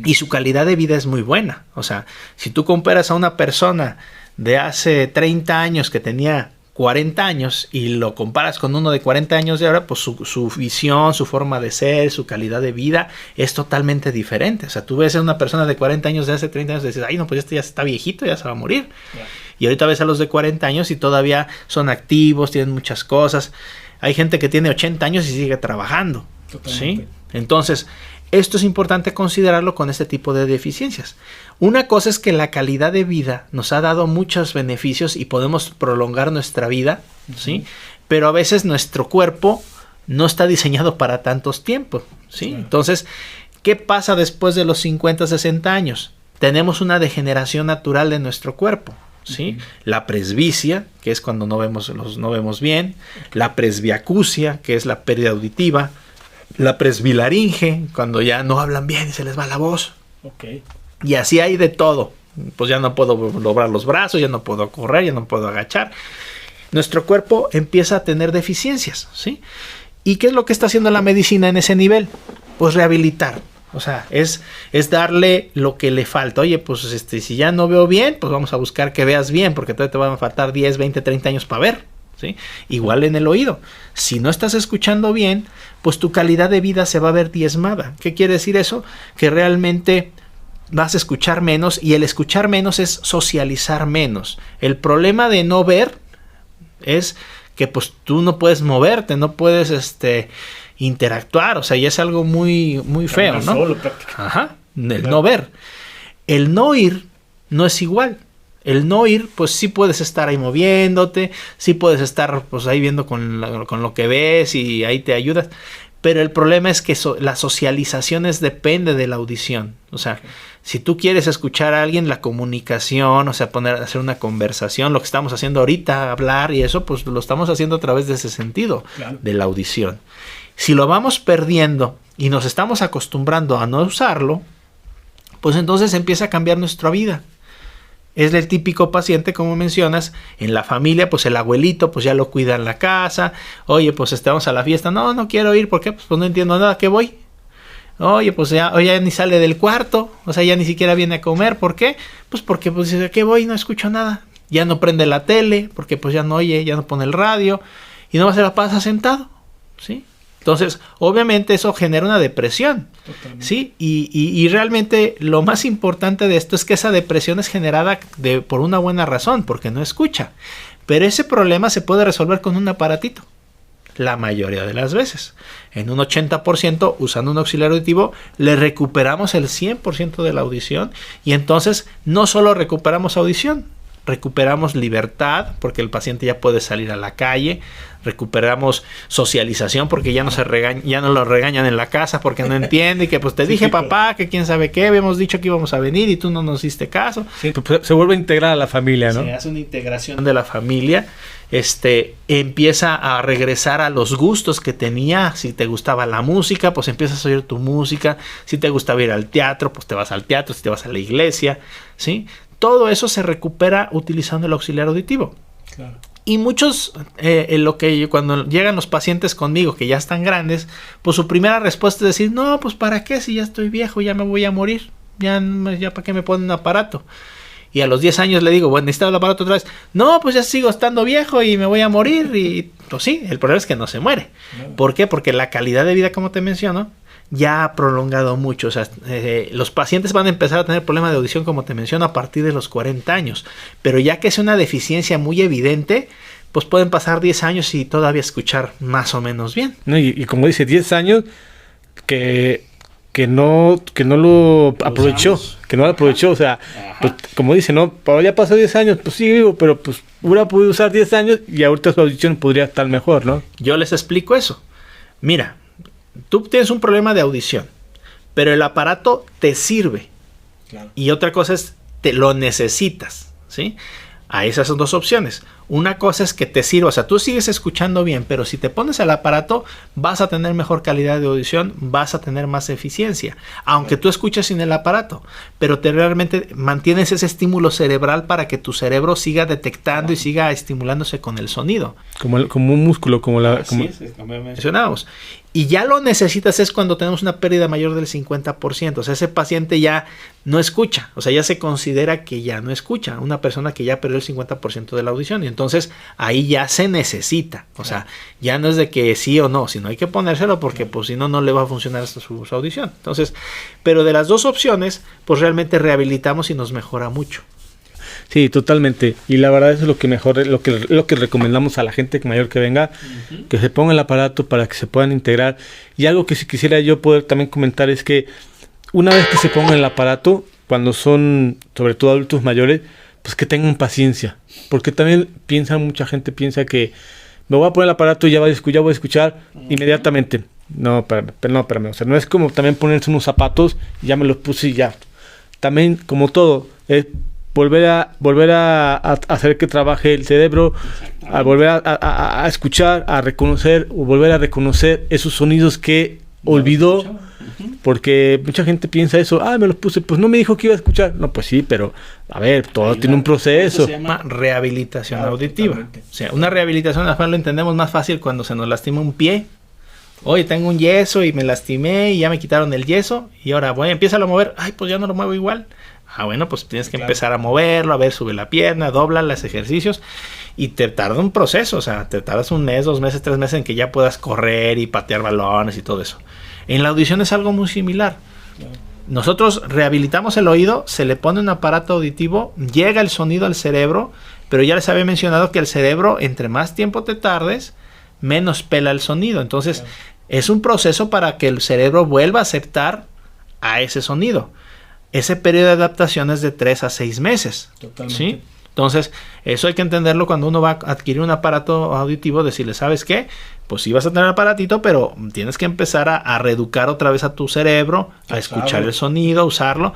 B: y su calidad de vida es muy buena. O sea, si tú comparas a una persona de hace 30 años que tenía 40 años y lo comparas con uno de 40 años de ahora, pues su visión, su forma de ser, su calidad de vida es totalmente diferente. O sea, tú ves a una persona de 40 años de hace 30 años y dices, ay, no, pues este ya está viejito, ya se va a morir. Yeah. Y ahorita ves a los de 40 años y todavía son activos, tienen muchas cosas. Hay gente que tiene 80 años y sigue trabajando. Totalmente. ¿Sí? Entonces, esto es importante considerarlo con este tipo de deficiencias. Una cosa es que la calidad de vida nos ha dado muchos beneficios y podemos prolongar nuestra vida, ¿sí? Pero a veces nuestro cuerpo no está diseñado para tantos tiempos, ¿sí? Claro. Entonces, ¿qué pasa después de los 50, 60 años? Tenemos una degeneración natural de nuestro cuerpo, ¿sí? La presbicia, que es cuando no vemos bien, la presbiacusia, que es la pérdida auditiva, la presbilaringe, cuando ya no hablan bien y se les va la voz.
A: Okay.
B: Y así hay de todo. Pues ya no puedo doblar los brazos, ya no puedo correr, ya no puedo agachar. Nuestro cuerpo empieza a tener deficiencias, ¿sí? ¿Y qué es lo que está haciendo la medicina en ese nivel? Pues rehabilitar. O sea, es darle lo que le falta. Oye, pues si ya no veo bien, pues vamos a buscar que veas bien, porque todavía te van a faltar 10, 20, 30 años para ver, ¿sí? Igual en el oído. Si no estás escuchando bien, pues tu calidad de vida se va a ver diezmada. ¿Qué quiere decir eso? Que realmente vas a escuchar menos, y el escuchar menos es socializar menos. El problema de no ver es que pues tú no puedes moverte, no puedes interactuar, o sea, ya es algo muy, muy feo, ¿no?
A: Solo, prácticamente.
B: Ajá, el no ver. El no oír no es igual. El no oír, pues sí puedes estar ahí moviéndote, sí puedes estar pues ahí viendo con lo que ves y ahí te ayudas. Pero el problema es que la socialización depende de la audición. O sea, si tú quieres escuchar a alguien, la comunicación, o sea, hacer una conversación, lo que estamos haciendo ahorita, hablar y eso, pues lo estamos haciendo a través de ese sentido, claro, de la audición. Si lo vamos perdiendo y nos estamos acostumbrando a no usarlo, pues entonces empieza a cambiar nuestra vida. Es el típico paciente, como mencionas, en la familia, pues el abuelito, pues ya lo cuida en la casa. Oye, pues vamos a la fiesta. No quiero ir. ¿Por qué? Pues no entiendo nada. ¿Qué voy? Oye, pues ya ni sale del cuarto. O sea, ya ni siquiera viene a comer. ¿Por qué? Pues porque, pues, ¿qué voy? No escucho nada. Ya no prende la tele, porque pues ya no oye, ya no pone el radio. Y no se la pasa sentado, ¿sí? Entonces, obviamente eso genera una depresión. Totalmente. ¿Sí? Y realmente lo más importante de esto es que esa depresión es generada por una buena razón, porque no escucha. Pero ese problema se puede resolver con un aparatito, la mayoría de las veces. En un 80%, usando un auxiliar auditivo, le recuperamos el 100% de la audición, y entonces no solo recuperamos audición, recuperamos libertad, porque el paciente ya puede salir a la calle, recuperamos socialización, porque ya no lo regañan en la casa porque no entiende, y que pues te dije, sí, papá, que quién sabe qué, habíamos dicho que íbamos a venir y tú no nos hiciste caso.
A: Sí, se vuelve a integrar a la familia, ¿no?
B: Se hace una integración de la familia, empieza a regresar a los gustos que tenía. Si te gustaba la música, pues empiezas a oír tu música. Si te gustaba ir al teatro, pues te vas al teatro. Si te vas a la iglesia, ¿sí? Todo eso se recupera utilizando el auxiliar auditivo. Claro. Y muchos, cuando llegan los pacientes conmigo que ya están grandes, pues su primera respuesta es decir, no, pues ¿para qué? Si ya estoy viejo, ya me voy a morir. Ya ¿para qué me ponen un aparato? Y a los 10 años le digo, bueno, ¿necesitas el aparato otra vez? No, pues ya sigo estando viejo y me voy a morir. Y pues sí, el problema es que no se muere. Claro. ¿Por qué? Porque la calidad de vida, como te menciono, ya ha prolongado mucho. O sea, los pacientes van a empezar a tener problemas de audición, como te menciono, a partir de los 40 años. Pero ya que es una deficiencia muy evidente, pues pueden pasar 10 años y todavía escuchar más o menos bien.
A: No, y como dice, 10 años que no lo aprovechó. Que no lo aprovechó. O sea, pues, como dice, ¿no? Ya pasó 10 años, pues sí, vivo, pero pues hubiera podido usar 10 años y ahorita su audición podría estar mejor, ¿no?
B: Yo les explico eso. Mira, tú tienes un problema de audición, pero el aparato te sirve. Claro. Y otra cosa es, te lo necesitas, ¿sí? A esas son dos opciones. Una cosa es que te sirva, o sea, tú sigues escuchando bien, pero si te pones el aparato, vas a tener mejor calidad de audición, vas a tener más eficiencia, aunque tú escuches sin el aparato, pero te realmente mantienes ese estímulo cerebral para que tu cerebro siga detectando y siga estimulándose con el sonido.
A: Como un músculo, como
B: mencionábamos. Y ya lo necesitas es cuando tenemos una pérdida mayor del 50%. O sea, ese paciente ya no escucha. O sea, ya se considera que ya no escucha. Una persona que ya perdió el 50% de la audición. Y entonces ahí ya se necesita. O sea, ya no es de que sí o no, sino hay que ponérselo porque pues si no, no le va a funcionar su audición. Entonces, pero de las dos opciones, pues realmente rehabilitamos y nos mejora mucho.
A: Sí, totalmente. Y la verdad es lo que mejor, lo que recomendamos a la gente mayor que venga, que se ponga el aparato para que se puedan integrar. Y algo que si quisiera yo poder también comentar es que una vez que se pongan el aparato, cuando son sobre todo adultos mayores, pues que tengan paciencia. Porque también mucha gente piensa que me voy a poner el aparato y ya voy a escuchar inmediatamente. No, espérame. O sea, no es como también ponerse unos zapatos y ya me los puse y ya. También, como todo, es volver a hacer que trabaje el cerebro, a volver a escuchar, a reconocer o volver a reconocer esos sonidos que olvidó, porque mucha gente piensa eso, me los puse, pues no me dijo que iba a escuchar. No, pues sí, pero a ver, todo tiene un proceso.
B: Eso se llama rehabilitación auditiva. Totalmente. O sea, una rehabilitación lo entendemos más fácil cuando se nos lastima un pie. Oye, tengo un yeso y me lastimé y ya me quitaron el yeso y ahora empieza a mover. Ay, pues ya no lo muevo igual. Bueno, pues tienes que empezar a moverlo, a ver, sube la pierna, dobla los ejercicios y te tarda un proceso, o sea, te tardas 1 mes, 2 meses, 3 meses en que ya puedas correr y patear balones y todo eso. En la audición es algo muy similar. Nosotros rehabilitamos el oído, se le pone un aparato auditivo, llega el sonido al cerebro, pero ya les había mencionado que el cerebro, entre más tiempo te tardes, menos pela el sonido. Entonces, es un proceso para que el cerebro vuelva a aceptar a ese sonido. Ese periodo de adaptación es de 3 a 6 meses. Totalmente. ¿Sí? Entonces, eso hay que entenderlo cuando uno va a adquirir un aparato auditivo, decirle, ¿sabes qué? Pues sí vas a tener el aparatito, pero tienes que empezar a reeducar otra vez a tu cerebro, a escuchar el sonido, a usarlo.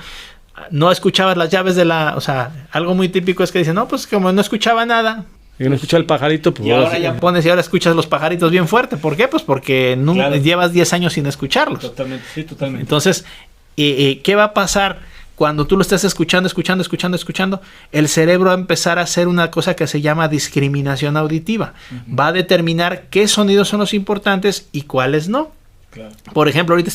B: No escuchabas las llaves o sea, algo muy típico es que dicen, no, pues como no escuchaba nada.
A: Y no escucha el pajarito, pues
B: y ahora ya pones y ahora escuchas los pajaritos bien fuerte. ¿Por qué? Pues porque llevas 10 años sin escucharlos.
A: Totalmente, sí, totalmente.
B: Entonces, ¿qué va a pasar cuando tú lo estás escuchando? El cerebro va a empezar a hacer una cosa que se llama discriminación auditiva. Va a determinar qué sonidos son los importantes y cuáles no. Claro. Por ejemplo, ahorita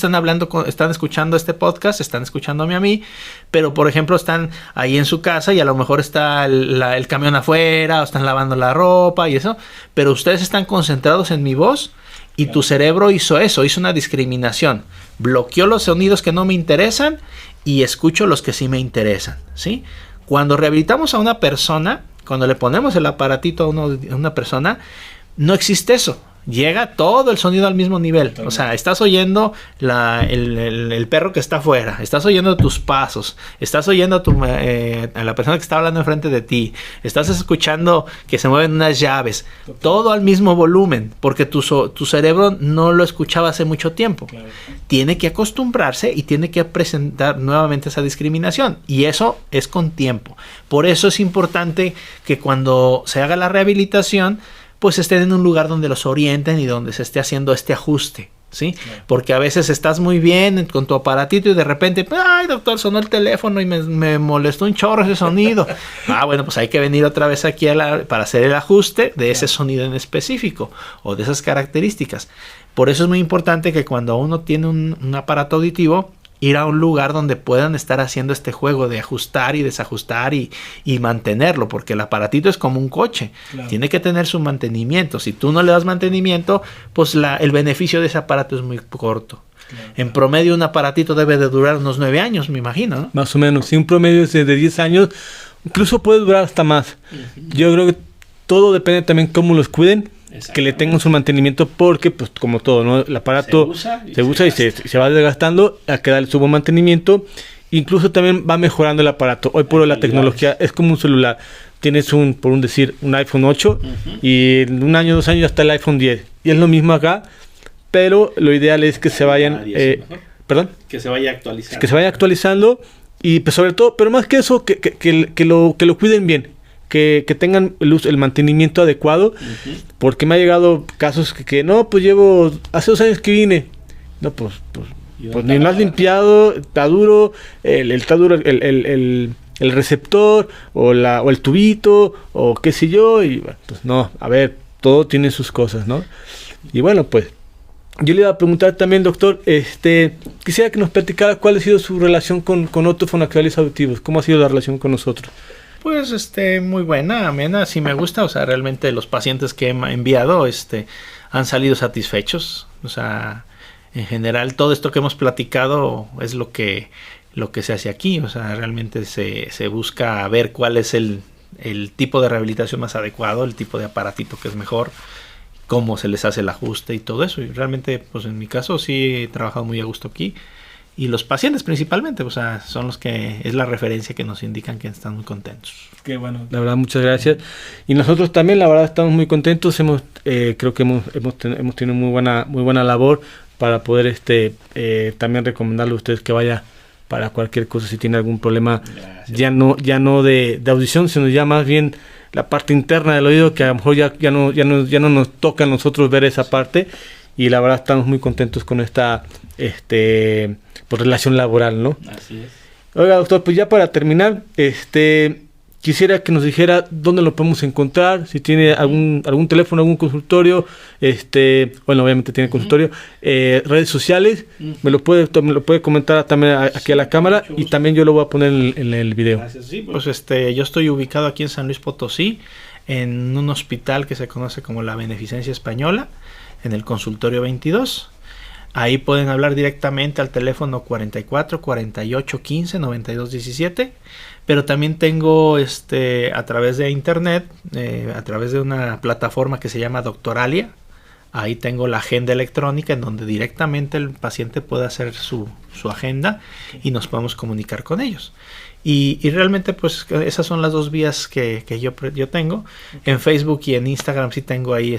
B: están escuchando este podcast, están escuchándome a mí, pero por ejemplo están ahí en su casa y a lo mejor está el camión afuera o están lavando la ropa y eso, pero ustedes están concentrados en mi voz. Y tu cerebro hizo una discriminación. Bloqueó los sonidos que no me interesan y escucho los que sí me interesan, ¿sí? Cuando rehabilitamos a una persona, cuando le ponemos el aparatito a una persona, no existe eso. Llega todo el sonido al mismo nivel. O sea, estás oyendo el perro que está afuera, estás oyendo tus pasos, estás oyendo a la persona que está hablando enfrente de ti, estás escuchando que se mueven unas llaves, todo al mismo volumen, porque tu cerebro no lo escuchaba hace mucho tiempo. Claro. Tiene que acostumbrarse y tiene que presentar nuevamente esa discriminación, y eso es con tiempo. Por eso es importante que cuando se haga la rehabilitación, pues estén en un lugar donde los orienten y donde se esté haciendo este ajuste, ¿sí? Claro. Porque a veces estás muy bien con tu aparatito y de repente, ay, doctor, sonó el teléfono y me molestó un chorro ese sonido. Bueno, pues hay que venir otra vez aquí para hacer el ajuste de ese sonido en específico o de esas características. Por eso es muy importante que cuando uno tiene un aparato auditivo, ir a un lugar donde puedan estar haciendo este juego de ajustar y desajustar y mantenerlo, porque el aparatito es como un coche. Claro. Tiene que tener su mantenimiento. Si tú no le das mantenimiento, pues el beneficio de ese aparato es muy corto. Claro. En promedio un aparatito debe de durar unos 9 años, me imagino, ¿no?
A: Más o menos, si un promedio es de 10 años, incluso puede durar hasta más. Yo creo que todo depende también cómo los cuiden, que le tengan su mantenimiento, porque pues como todo, ¿no? El aparato se usa y se va desgastando, hay que darle su buen mantenimiento. Incluso también va mejorando el aparato. Hoy por hoy la tecnología es como un celular. Tienes un iPhone 8 y en 1 año, 2 años ya está el iPhone 10. Y es lo mismo acá, pero lo ideal es que se vayan
B: que se vaya actualizando.
A: Que se vaya actualizando y pues sobre todo, pero más que eso, que lo cuiden bien. Que tengan el mantenimiento adecuado, porque me ha llegado casos que no, pues llevo hace 2 años que vine, no, pues ni lo has limpiado, está duro el receptor o el tubito o qué sé yo, y pues no, a ver, todo tiene sus cosas, ¿no? Y bueno, pues yo le iba a preguntar también, doctor, quisiera que nos platicara cuál ha sido su relación con otros fonoaudiólogos auditivos. ¿Cómo ha sido la relación con nosotros?
B: Pues muy buena, amena, sí me gusta. O sea, realmente los pacientes que he enviado han salido satisfechos. O sea, en general todo esto que hemos platicado es lo que se hace aquí. O sea, realmente se busca ver cuál es el tipo de rehabilitación más adecuado, el tipo de aparatito que es mejor, cómo se les hace el ajuste y todo eso. Y realmente, pues en mi caso sí he trabajado muy a gusto aquí. Y los pacientes principalmente, o sea, son los que es la referencia que nos indican que están muy contentos.
A: Qué bueno, la verdad, muchas gracias. Y nosotros también, la verdad, estamos muy contentos. Creo que hemos tenido muy buena labor para poder también recomendarle a ustedes que vaya para cualquier cosa si tiene algún problema. Gracias. Ya no de audición, sino ya más bien la parte interna del oído, que a lo mejor ya no nos toca a nosotros ver esa parte. Y la verdad estamos muy contentos con esta por relación laboral, ¿no?
B: Así es.
A: Oiga, doctor, pues ya para terminar, quisiera que nos dijera dónde lo podemos encontrar, si tiene algún teléfono, algún consultorio, bueno, obviamente tiene consultorio, redes sociales, me lo puede comentar también aquí a la cámara, y también yo lo voy a poner en el video.
B: Gracias. Sí, pues yo estoy ubicado aquí en San Luis Potosí, en un hospital que se conoce como la Beneficencia Española, en el consultorio 22. Ahí pueden hablar directamente al teléfono 44 48 15 92 17, pero también tengo a través de internet, a través de una plataforma que se llama Doctoralia. Ahí tengo la agenda electrónica en donde directamente el paciente puede hacer su agenda y nos podemos comunicar con ellos. Y realmente pues esas son las dos vías que yo tengo. En Facebook y en Instagram sí tengo ahí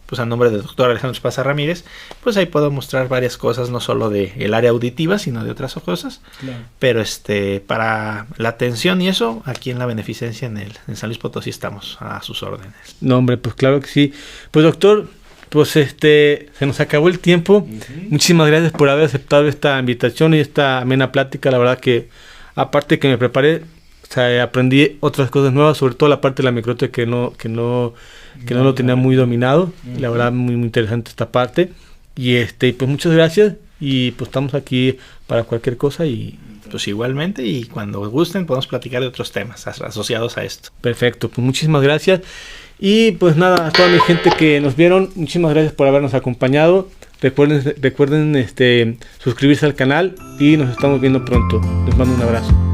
B: pues a nombre del doctor Alejandro Esparza Ramírez, pues ahí puedo mostrar varias cosas, no solo de el área auditiva, sino de otras cosas. Claro. Pero para la atención y eso, aquí en la Beneficencia en San Luis Potosí estamos a sus órdenes.
A: No, hombre, pues claro que sí. Pues doctor, pues se nos acabó el tiempo. Muchísimas gracias por haber aceptado esta invitación y esta amena plática. La verdad que aparte que me preparé, o sea, aprendí otras cosas nuevas, sobre todo la parte de la microtia que no lo tenía muy dominado. La verdad, muy interesante esta parte. Y pues muchas gracias y pues estamos aquí para cualquier cosa y
B: pues igualmente, y cuando gusten podemos platicar de otros temas asociados a esto.
A: Perfecto, pues muchísimas gracias. Y pues nada, a toda mi gente que nos vieron, muchísimas gracias por habernos acompañado. Recuerden suscribirse al canal y nos estamos viendo pronto. Les mando un abrazo.